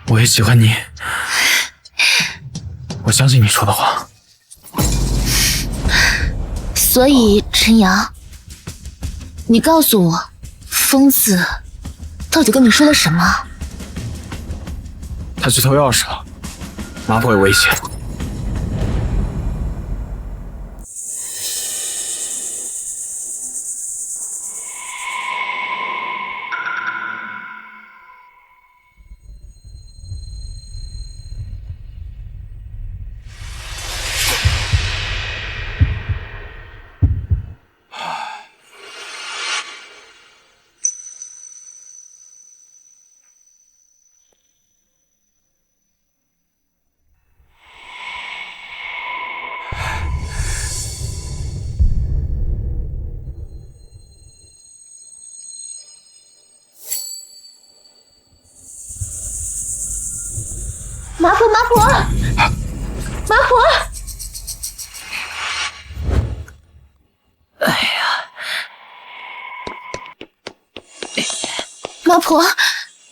我也喜欢你，我相信你说的话。所以，陈阳，你告诉我，疯子到底跟你说了什么？他去偷钥匙了，麻婆有危险。麻婆，麻婆，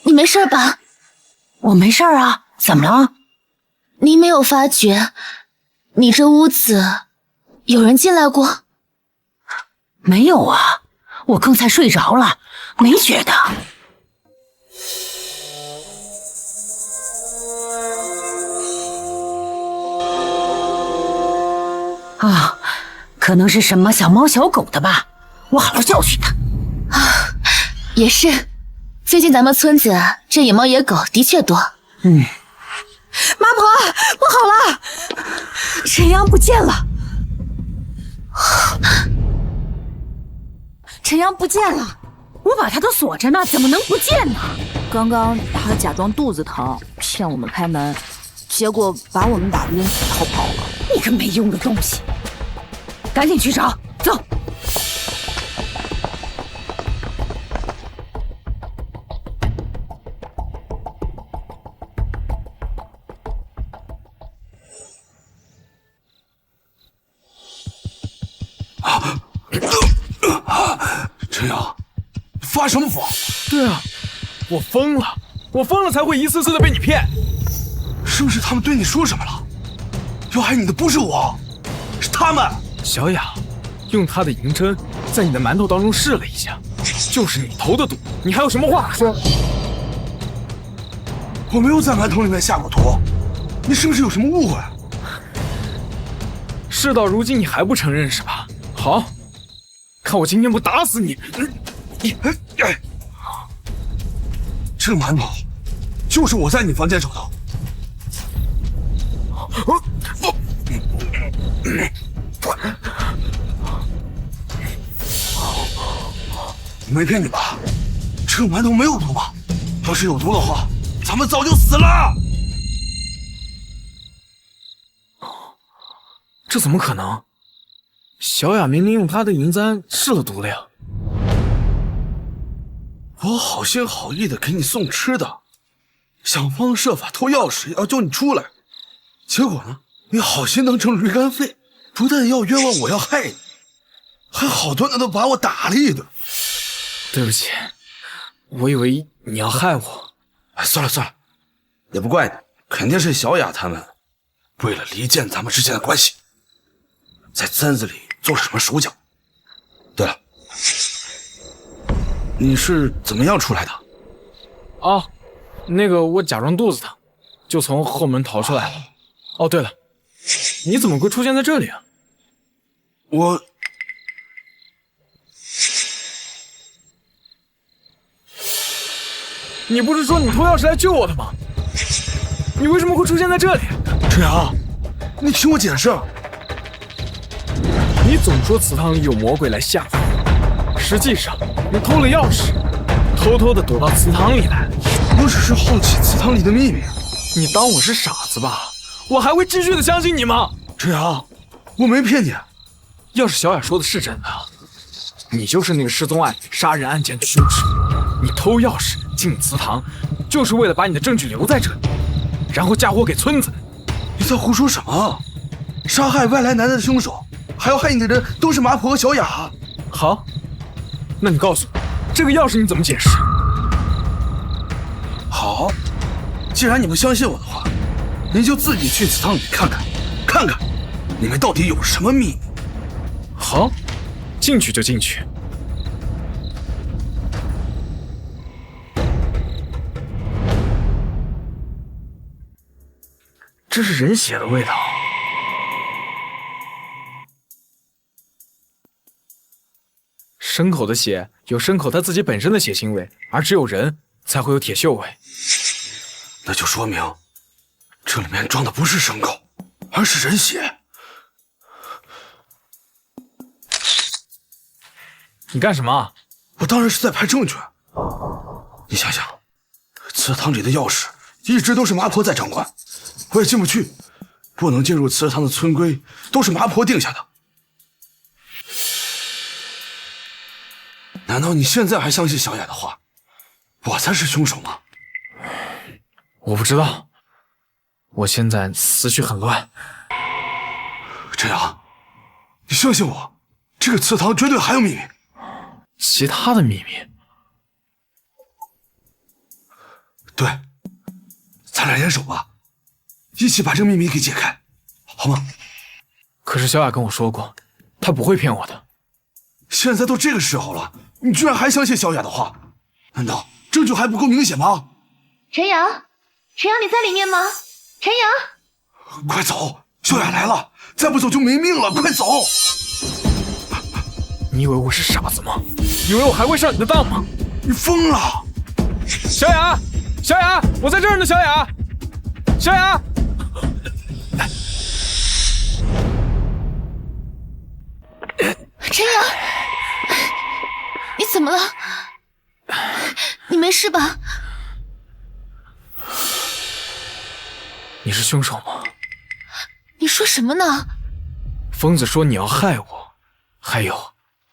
你没事吧？我没事啊，怎么了？你没有发觉你这屋子有人进来过？没有啊，我刚才睡着了，没觉得。啊，可能是什么小猫小狗的吧，我好好教训他。也是，最近咱们村子这野猫野狗的确多。麻婆，不好了，陈阳不见了，陈阳不见了，我把他都锁着呢，怎么能不见呢？刚刚他假装肚子疼骗我们开门，结果把我们打晕逃跑了。你个没用的东西，赶紧去找，走。陈阳，你发什么疯？对啊，我疯了才会一次次的被你骗。是不是他们对你说什么了？要害你的不是我，是他们。小雅用她的银针在你的馒头当中试了一下，就是你投的毒，你还有什么话说？我没有在馒头里面下过毒，你是不是有什么误会？事到如今你还不承认是吧？好，看我今天不打死你！这个馒头就是我在你房间找到。没骗你吧？这个馒头没有毒吧？要是有毒的话，咱们早就死了。这怎么可能？小雅明明用她的银簪试了毒了呀。我好心好意的给你送吃的，想方设法偷钥匙要救你出来，结果呢，你好心当成驴肝肺，不但要冤枉我，要害你，还好端端的把我打了一顿。对不起，我以为你要害我。算了，也不怪你，肯定是小雅他们为了离间咱们之间的关系，在簪子里做了什么手脚。对了，你是怎么样出来的？哦，那个我假装肚子疼，就从后门逃出来了。哦，对了，你怎么会出现在这里啊？你不是说你偷钥匙来救我的吗？你为什么会出现在这里？陈阳，你听我解释。你总说祠堂里有魔鬼来吓唬我，实际上你偷了钥匙，偷偷的躲到祠堂里来。我只是好奇祠堂里的秘密。你当我是傻子吧？我还会继续的相信你吗？陈阳，我没骗你。要是小雅说的是真的，你就是那个失踪案杀人案件的凶手。你偷钥匙进祠堂，就是为了把你的证据留在这里，然后嫁祸给村子。你在胡说什么？杀害外来男人的凶手，还要害你的人都是麻婆和小雅。好，那你告诉我，这个钥匙你怎么解释？好，既然你不相信我的话，你就自己去祠堂里看看你们到底有什么秘密。好，进去就进去。这是人血的味道。牲口的血有牲口它自己本身的血腥味，而只有人才会有铁锈味。那就说明这里面装的不是牲口，而是人血。你干什么？我当然是在拍证据。你想想，祠堂里的钥匙一直都是麻婆在掌管，我也进不去，不能进入祠堂的村规都是麻婆定下的。难道你现在还相信小雅的话，我才是凶手吗？我不知道，我现在思绪很乱。陈阳，你相信我，这个祠堂绝对还有秘密。其他的秘密？对，咱俩联手吧，一起把这个秘密给解开，好吗？可是小雅跟我说过，她不会骗我的。现在都这个时候了，你居然还相信小雅的话？难道证据还不够明显吗？陈阳，你在里面吗？陈阳，快走！小雅来了，再不走就没命了！快走！你以为我是傻子吗？以为我还会上你的当吗？你疯了！小雅，我在这儿呢！小雅，陈阳，你怎么了？你没事吧？你是凶手吗？你说什么呢？疯子说你要害我，还有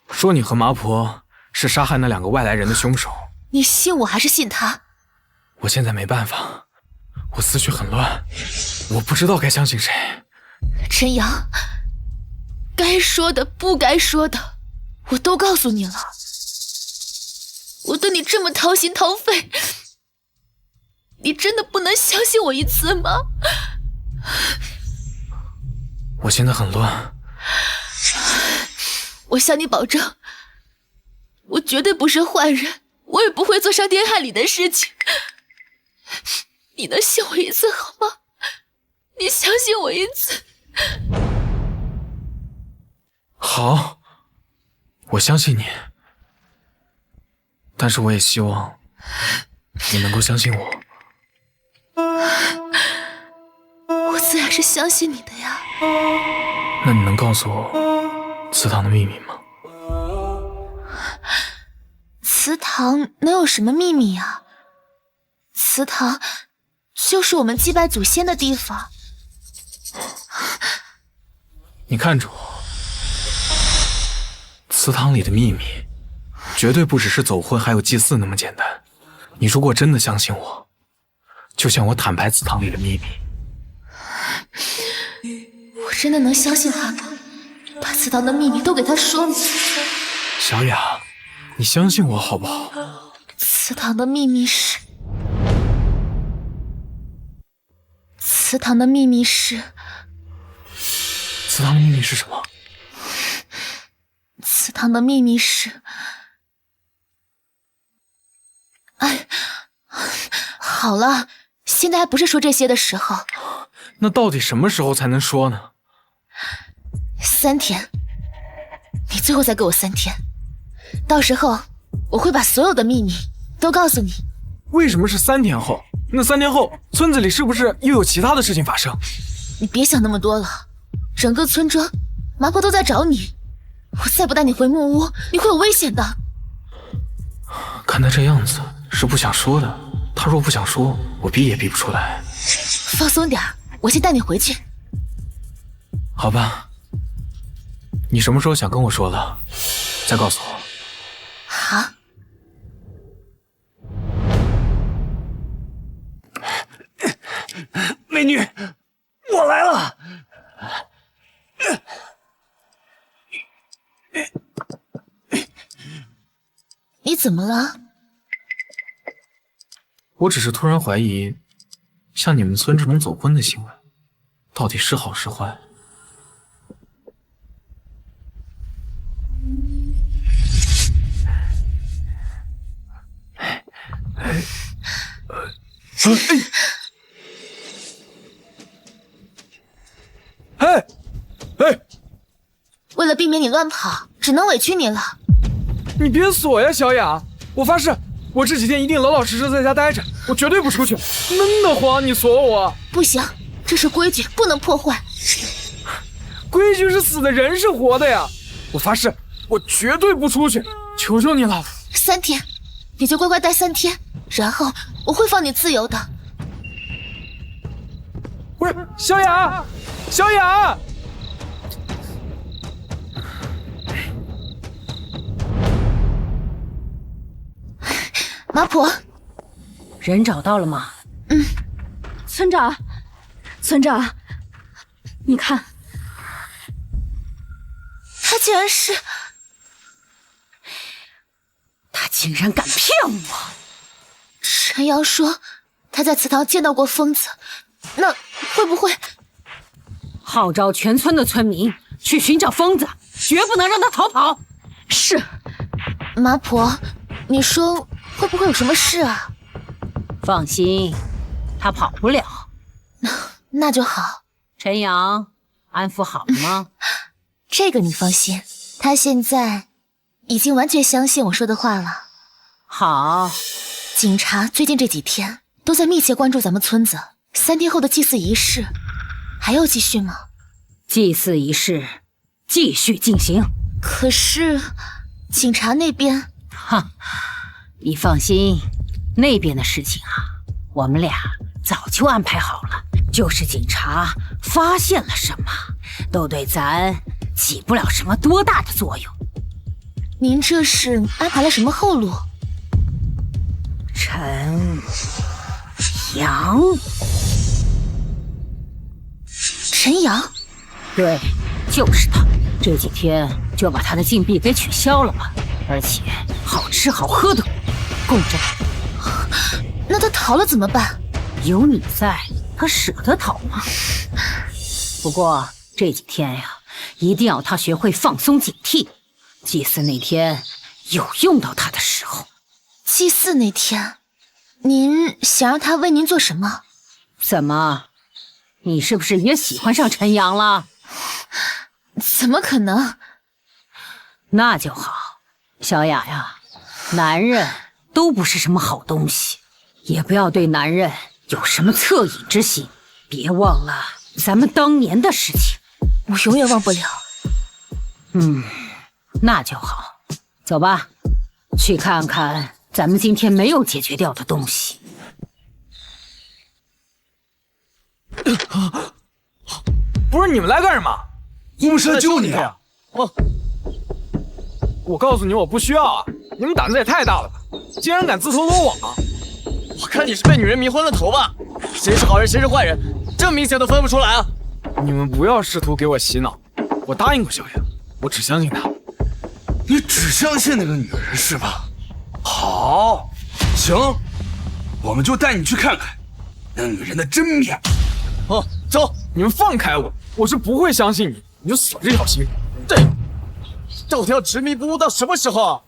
说你和麻婆是杀害那2个外来人的凶手。你信我还是信他？我现在没办法，我思绪很乱，我不知道该相信谁。陈阳，该说的不该说的我都告诉你了。我对你这么掏心掏肺，你真的不能相信我一次吗？我现在很乱。我向你保证，我绝对不是坏人，我也不会做伤天害理的事情。你能信我一次好吗？你相信我一次。好，我相信你，但是我也希望你能够相信我。我自然是相信你的呀。那你能告诉我祠堂的秘密吗？祠堂能有什么秘密呀？祠堂就是我们祭拜祖先的地方。你看着我，祠堂里的秘密，绝对不只是走婚还有祭祀那么简单。你如果真的相信我，就向我坦白祠堂里的秘密。我真的能相信他吗？把祠堂的秘密都给他说了。小雅，你相信我好不好？祠堂的秘密是……祠堂的秘密是……祠堂的秘密是什么？祠堂的秘密是……哎，好了，现在还不是说这些的时候。那到底什么时候才能说呢？3天，你最后再给我3天，到时候我会把所有的秘密都告诉你。为什么是3天后？那3天后，村子里是不是又有其他的事情发生？你别想那么多了，整个村庄麻婆都在找你，我再不带你回木屋，你会有危险的。看他这样子是不想说的，他若不想说，我逼也逼不出来。放松点，我先带你回去。好吧，你什么时候想跟我说了，再告诉我。好。美女，我来了。你怎么了？我只是突然怀疑，像你们村这种走婚的行为，到底是好是坏？为了避免你乱跑，只能委屈你了。你别锁呀，小雅！我发誓，我这几天一定老老实实在家待着，我绝对不出去。闷得慌，你锁我！不行，这是规矩，不能破坏。规矩是死的，人是活的呀！我发誓，我绝对不出去，求求你了。3天，你就乖乖待3天，然后我会放你自由的。不是，小雅，小雅！麻婆，人找到了吗？村长，村长，你看，他竟然是……他竟然敢骗我！陈阳说他在祠堂见到过疯子，那会不会……号召全村的村民去寻找疯子，绝不能让他逃跑。是。麻婆，你说会不会有什么事啊？放心，他跑不了。那就好。陈阳，安抚好了吗？这个你放心，他现在已经完全相信我说的话了。好。警察最近这几天都在密切关注咱们村子，3天后的祭祀仪式还要继续吗？祭祀仪式继续进行。可是警察那边……你放心，那边的事情啊，我们俩早就安排好了。就是警察发现了什么，都对咱起不了什么多大的作用。您这是安排了什么后路？陈阳。陈阳？对，就是他。这几天就把他的禁闭给取消了吧，而且好吃好喝的供着。那他逃了怎么办？有你在，他舍得逃吗？不过这几天呀，一定要他学会放松警惕，祭祀那天有用到他的时候。祭祀那天，您想让他为您做什么？怎么，你是不是也喜欢上陈阳了？怎么可能？那就好，小雅呀，男人都不是什么好东西，也不要对男人有什么恻隐之心，别忘了咱们当年的事情。我永远忘不了。那就好，走吧，去看看咱们今天没有解决掉的东西。不是你们来干什么？我们是来救你的。我告诉你，我不需要啊！你们胆子也太大了吧，竟然敢自投罗网！我看你是被女人迷昏了头吧？谁是好人，谁是坏人，这明显都分不出来啊！你们不要试图给我洗脑，我答应过小雅，我只相信她。你只相信那个女人是吧？好，行，我们就带你去看看那女人的真面目。哦，走，你们放开我，我是不会相信你，你就死这条心。对，到底要执迷不悟到什么时候啊？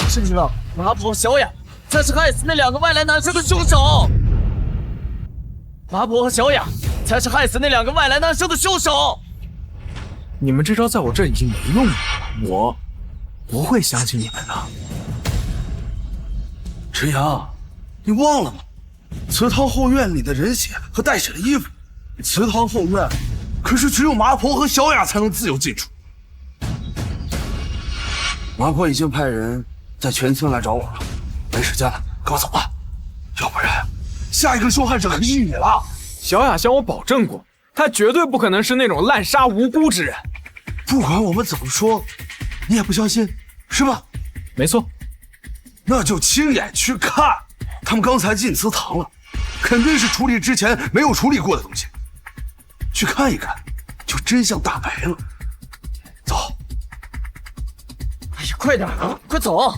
是你们麻婆、小雅才是害死那2个外来男生的凶手。麻婆和小雅才是害死那2个外来男生的凶手。你们这招在我这已经没用了，我不会相信你们的。陈阳，你忘了吗？祠堂后院里的人血和带血的衣服，祠堂后院可是只有麻婆和小雅才能自由进出。麻婆已经派人在全村来找我了，没时间了，跟我走吧，要不然下一个受害者可是你了。小雅向我保证过，她绝对不可能是那种滥杀无辜之人。不管我们怎么说，你也不相信，是吧？没错。那就亲眼去看，他们刚才进祠堂了，肯定是处理之前没有处理过的东西。去看一看，就真相大白了。走。哎呀，快点，快走！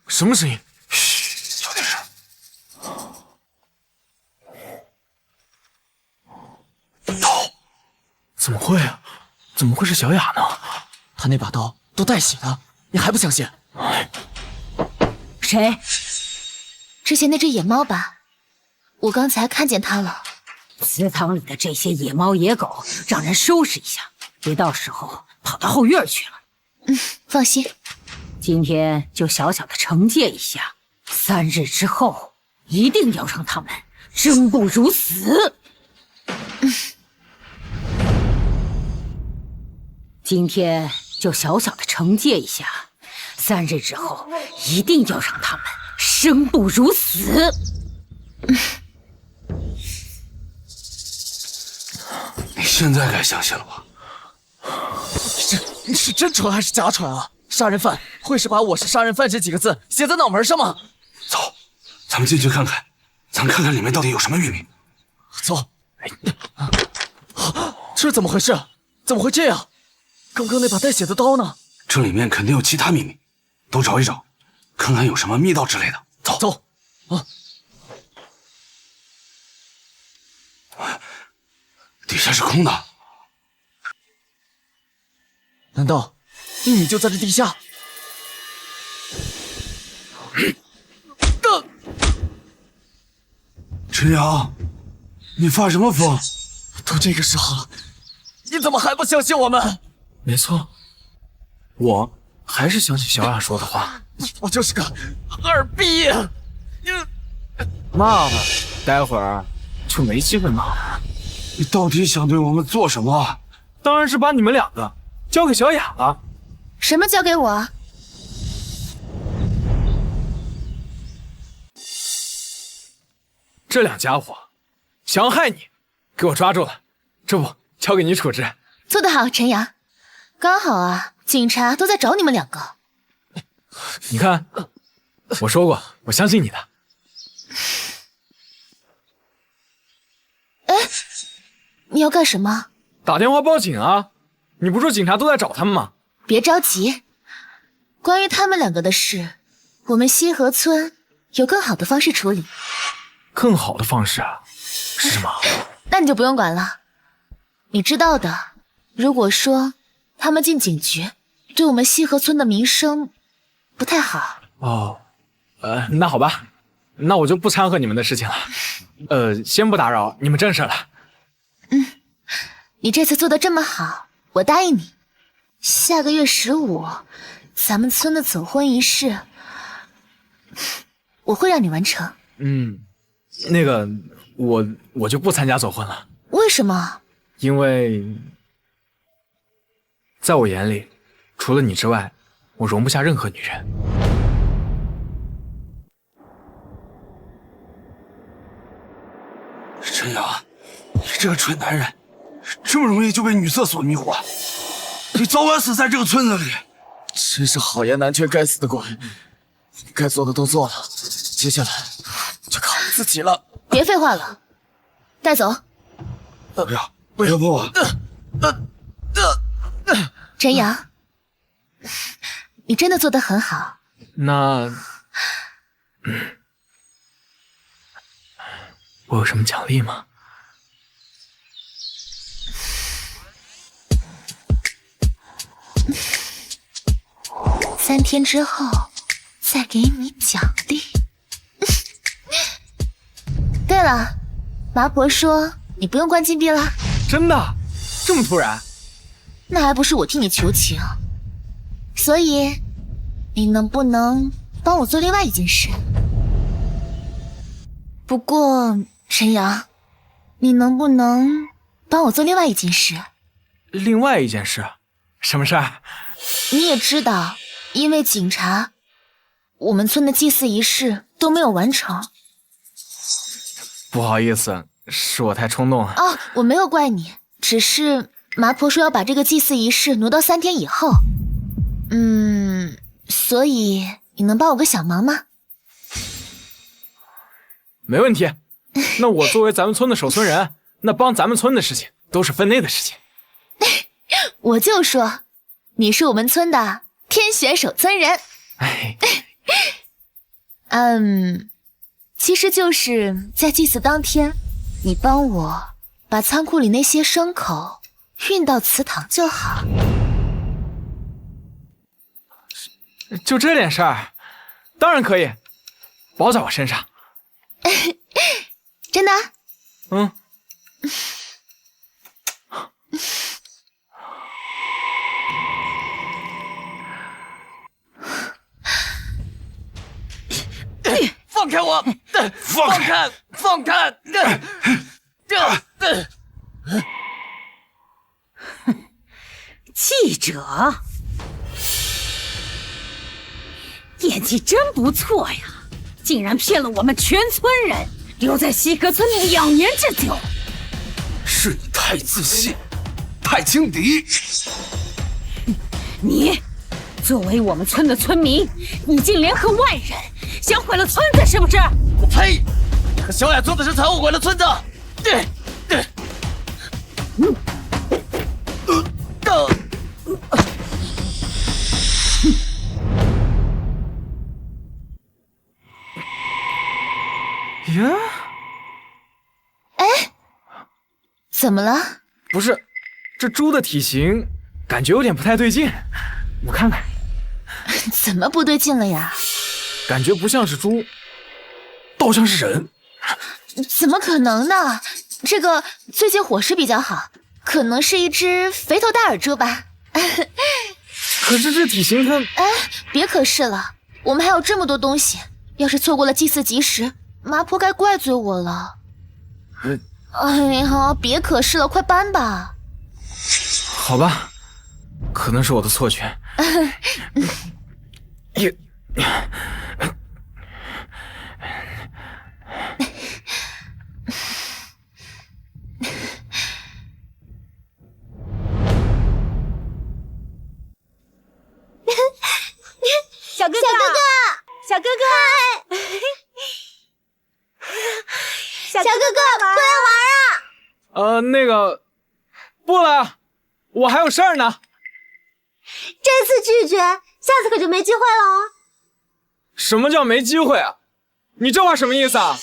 什么声音？嘘，小点声。刀？怎么会啊？怎么会是小雅呢？他那把刀都带血的，你还不相信？谁？之前那只野猫吧，我刚才看见它了。祠堂里的这些野猫野狗，让人收拾一下，别到时候跑到后院去了。放心，今天就小小的惩戒一下，3日之后一定要让他们生不如死。今天就小小的惩戒一下，3日之后一定要让他们生不如死。你现在该相信了吧？你是真传还是假传啊？杀人犯会是把我是杀人犯这几个字写在脑门上吗？走，咱们进去看看，咱看看里面到底有什么秘密。走。这是怎么回事？怎么会这样？刚刚那把带血的刀呢？这里面肯定有其他秘密，都找一找，看看有什么密道之类的。走走。啊！底下是空的。难道秘密就在这地下？陈阳，你发什么疯？都这个时候了，你怎么还不相信我们？没错，我还是相信小雅说的话。我就是个二逼！骂吧，待会儿就没机会骂了。你到底想对我们做什么？当然是把你们2个交给小雅了。什么交给我？这2家伙想要害你，给我抓住了。这不，交给你处置。做得好，陈阳。刚好啊，警察都在找你们2个。你看，我说过，我相信你的。哎，你要干什么？打电话报警啊！你不说警察都在找他们吗？别着急，关于他们2个的事，我们西河村有更好的方式处理。更好的方式啊？是什么？那你就不用管了。你知道的，如果说他们进警局，对我们西河村的名声不太好。哦，那好吧，那我就不掺和你们的事情了。先不打扰你们正事了。你这次做得这么好，我答应你，下个月15，咱们村的走婚仪式，我会让你完成。那个，我就不参加走婚了。为什么？因为在我眼里，除了你之外，我容不下任何女人。陈阳，你这个蠢男人，这么容易就被女色所迷惑，你早晚死在这个村子里。真是好言难劝该死的鬼！该做的都做了，接下来就靠自己了。别废话了，带走。不要，不要碰我！陈阳，你真的做得很好。那，我有什么奖励吗？3天之后再给你奖励。对了，麻婆说你不用关禁闭了。真的？这么突然？那还不是我替你求情。所以，你能不能帮我做另外一件事？不过，陈阳，你能不能帮我做另外一件事？另外一件事？什么事儿？你也知道，因为警察，我们村的祭祀仪式都没有完成。不好意思，是我太冲动了。哦，我没有怪你，只是麻婆说要把这个祭祀仪式挪到3天以后。所以你能帮我个小忙吗？没问题。那我作为咱们村的守村人，那帮咱们村的事情都是分内的事情。我就说，你是我们村的天选守村人。哎，其实就是在祭祀当天，你帮我把仓库里那些牲口运到祠堂就好。就这点事儿，当然可以，包在我身上。真的？嗯。放开我！放开！放开！记者，演技真不错呀，竟然骗了我们全村人，留在西河村里2年之久。是你太自信，太轻敌。你作为我们村的村民，你竟联合外人想毁了村子，是不是？我呸！你和小雅做的是才误毁了村子。呀？哎，怎么了？不是，这猪的体型感觉有点不太对劲，我看看。怎么不对劲了呀？感觉不像是猪，倒像是人。怎么可能呢？这个最近伙食比较好，可能是一只肥头大耳猪吧。可是这体型它……哎，别可是了，我们还有这么多东西，要是错过了祭祀吉时，麻婆该怪罪我了。哎呀，别可是了，快搬吧。好吧，可能是我的错觉。小哥哥，小哥哥，小哥哥，过来玩啊！那个，不了，我还有事儿呢。这次拒绝，下次可就没机会了哦。什么叫没机会啊？你这话什么意思啊？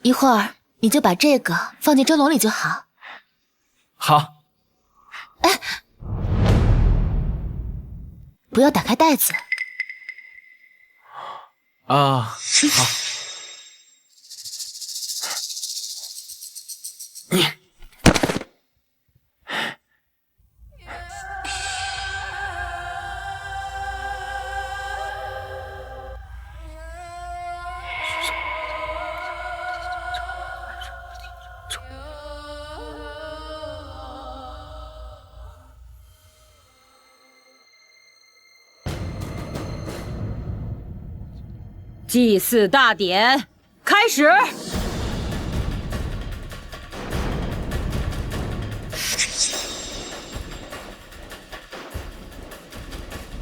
一会儿你就把这个放进蒸笼里就好。好。哎，不要打开袋子。啊，好。祭祀大典开始。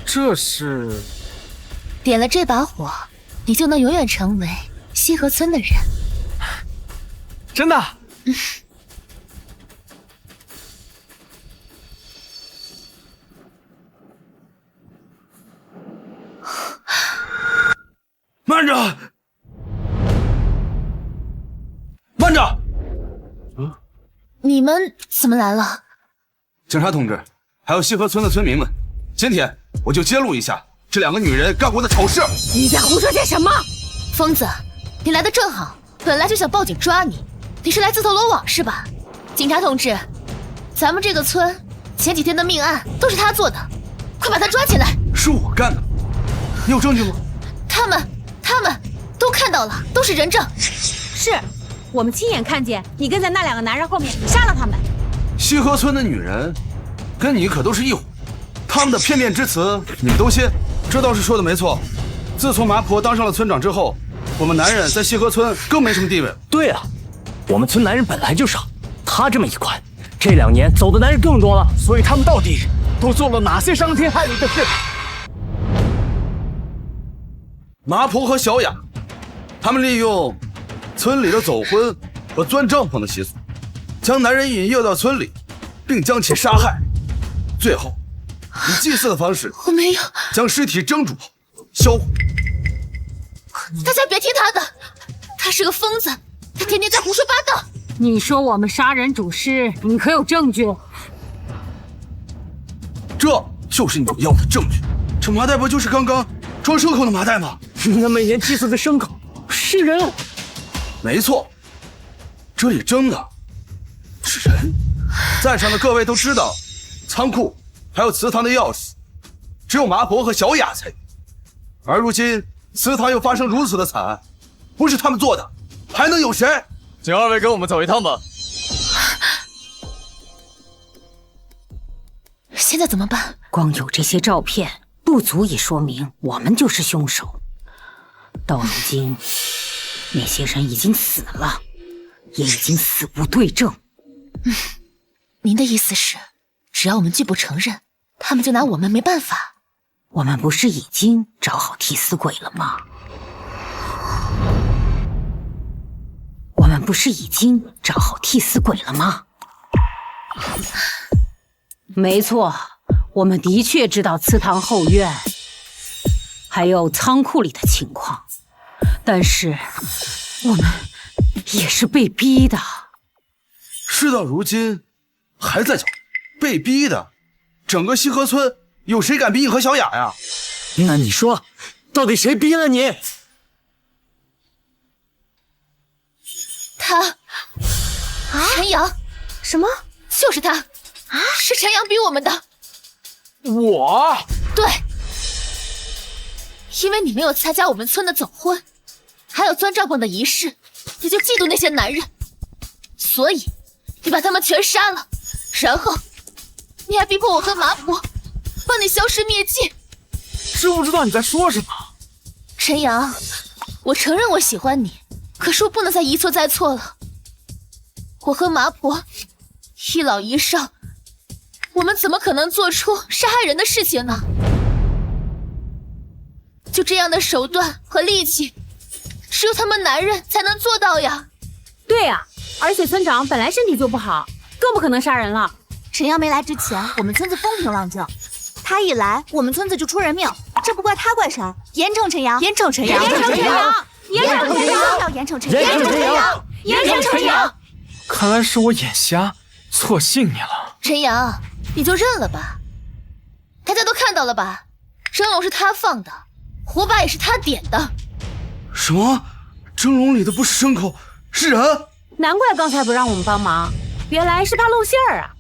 这是点了这把火，你就能永远成为西河村的人。真的？慢着！慢着！你们怎么来了？警察同志，还有西河村的村民们，今天我就揭露一下这两个女人干过的丑事。你在胡说些什么？疯子，你来的正好，本来就想报警抓你，你是来自投罗网是吧？警察同志，咱们这个村前几天的命案都是他做的，快把他抓起来！是我干的，你有证据吗？他们都看到了，都是人证。是我们亲眼看见你跟在那两个男人后面杀了他们。西河村的女人跟你可都是一伙，他们的片面之词你们都信？这倒是说的没错。自从麻婆当上了村长之后，我们男人在西河村更没什么地位。对啊，我们村男人本来就少，他这么一关，这2年走的男人更多了。所以他们到底都做了哪些伤天害理的事？麻婆和小雅，他们利用村里的走婚和钻帐篷的习俗，将男人引诱到村里，并将其杀害，最后以祭祀的方式，我没有将尸体蒸煮销毁。大家别听他的，他是个疯子，他天天在胡说八道。你说我们杀人煮尸，你可有证据？这就是你要的证据。这麻袋不就是刚刚装牲口的麻袋吗？那每年祭祀的牲口是人？没错，这里蒸的是人。在场的各位都知道，仓库还有祠堂的钥匙，只有麻婆和小雅才有。而如今祠堂又发生如此的惨案，不是他们做的，还能有谁？请2位跟我们走一趟吧。现在怎么办？光有这些照片不足以说明我们就是凶手。到如今，那些人已经死了，也已经死无对证。您的意思是，只要我们拒不承认，他们就拿我们没办法？我们不是已经找好替死鬼了吗？我们不是已经找好替死鬼了吗？没错，我们的确知道祠堂后院还有仓库里的情况，但是我们也是被逼的。事到如今还在讲被逼的，整个西河村有谁敢逼你和小雅呀？那你说，到底谁逼了你？他，陈阳，什么？就是他，是陈阳逼我们的。我？对，因为你没有参加我们村的走婚，还有钻帐篷的仪式，你就嫉妒那些男人，所以你把他们全杀了，然后你还逼迫我和麻婆帮你消失灭迹。知不知道你在说什么？陈阳，我承认我喜欢你，可是我不能再一错再错了。我和麻婆一老一少，我们怎么可能做出杀害人的事情呢？就这样的手段和力气，只有他们男人才能做到呀。对呀，而且村长本来身体就不好，更不可能杀人了。陈阳没来之前，我们村子风平浪静，他一来，我们村子就出人命。这不怪他，怪谁？严惩陈阳，严惩陈阳，严惩陈阳，严惩陈阳，要严惩陈阳，严惩陈阳，严惩陈阳。看来是我眼瞎，错信你了。陈阳，你就认了吧，大家都看到了吧？蒸笼是他放的，火把也是他点的。什么？蒸笼里的不是牲口，是人？难怪刚才不让我们帮忙，原来是怕露馅儿啊！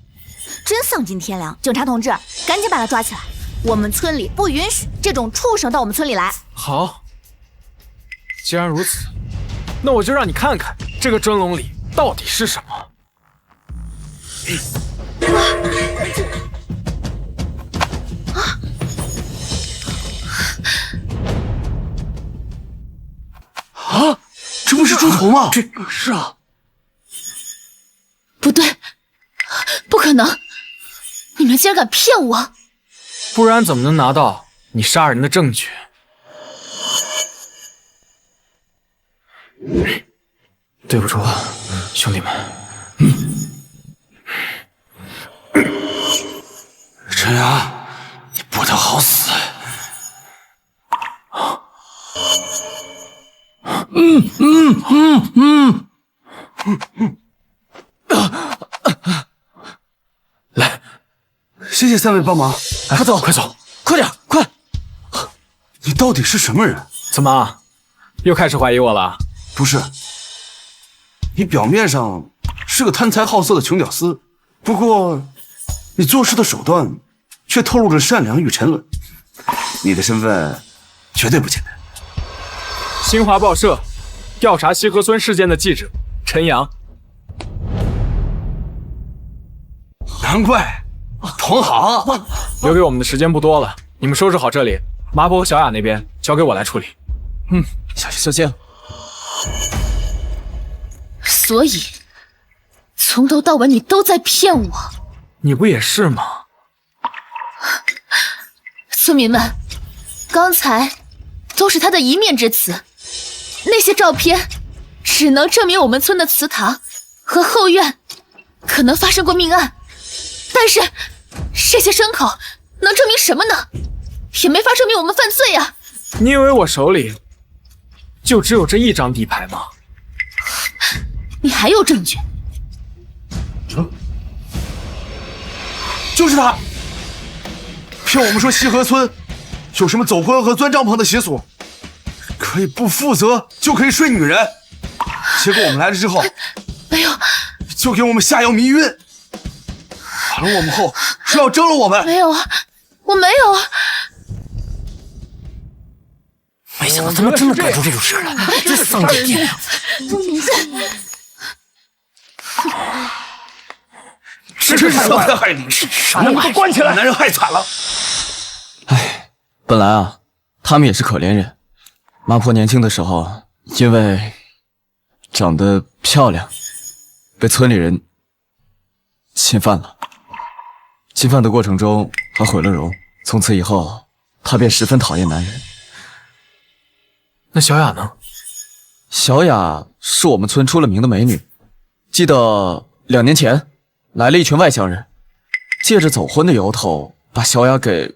真丧尽天良！警察同志，赶紧把他抓起来！我们村里不允许这种畜生到我们村里来。好，既然如此，那我就让你看看这个蒸笼里到底是什么。这不是猪头吗？是啊，不对，不可能！你们竟然敢骗我！不然怎么能拿到你杀人的证据？对不住啊，兄弟们。陈阳，你不得好死！来，谢谢三位帮忙。快走，快走，快点，快！你到底是什么人？怎么又开始怀疑我了？不是，你表面上是个贪财好色的穷屌丝，不过你做事的手段却透露着善良与沉稳。你的身份绝对不简单。新华报社调查西河村事件的记者陈阳。难怪，同行。留给我们的时间不多了，你们收拾好这里，麻婆和小雅那边交给我来处理。小心。所以，从头到尾你都在骗我。你不也是吗？村民们，刚才都是他的一面之词，那些照片只能证明我们村的祠堂和后院可能发生过命案，但是这些牲口能证明什么呢？也没法证明我们犯罪啊！你以为我手里就只有这一张底牌吗？你还有证据？就是他，骗我们说西河村有什么走婚和钻帐篷的习俗，可以不负责就可以睡女人，结果我们来了之后，没有，就给我们下药迷晕，打了我们后说要蒸了我们。没有啊，我没有啊。没想到他们真的干出这种事来，这丧尽天良！是伤害你，什么玩意？关起来，把男人害惨了。唉，本来啊，他们也是可怜人。麻婆年轻的时候，因为长得漂亮，被村里人侵犯了。侵犯的过程中还毁了容，从此以后，她便十分讨厌男人。那小雅呢？小雅是我们村出了名的美女，记得2年前来了一群外乡人，借着走婚的由头把小雅给……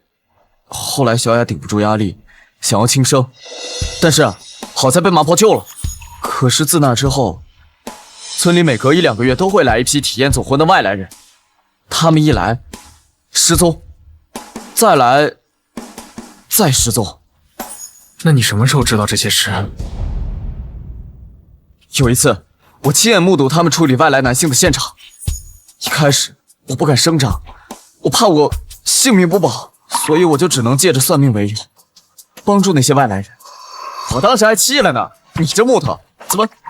后来小雅顶不住压力，想要轻生，但是好在被麻婆救了。可是自那之后，村里每隔1-2个月都会来一批体验走婚的外来人，他们一来失踪，再来再失踪。那你什么时候知道这些事？有一次，我亲眼目睹他们处理外来男性的现场。一开始我不敢声张，我怕我性命不保，所以我就只能借着算命为由，帮助那些外来人。我当时还气了呢，你这木头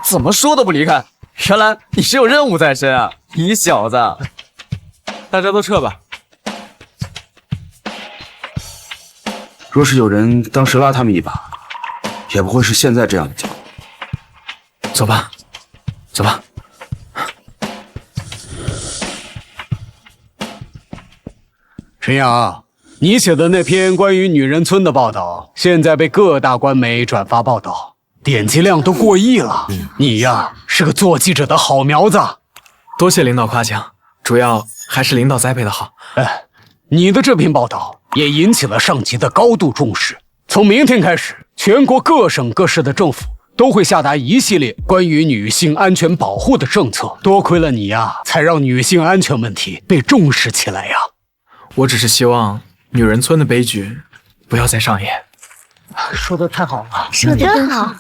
怎么说都不离开，原来你是有任务在身啊，你小子！大家都撤吧。若是有人当时拉他们一把，也不会是现在这样的结果。走吧，走吧。陈阳，你写的那篇关于女人村的报道，现在被各大官媒转发报道，点击量都过亿了。你呀，是个做记者的好苗子。多谢领导夸奖，主要还是领导栽培的好。你的这篇报道也引起了上级的高度重视。从明天开始，全国各省各市的政府都会下达一系列关于女性安全保护的政策。多亏了你呀，才让女性安全问题被重视起来呀。我只是希望女人村的悲剧不要再上演。说的太好了，说得真好。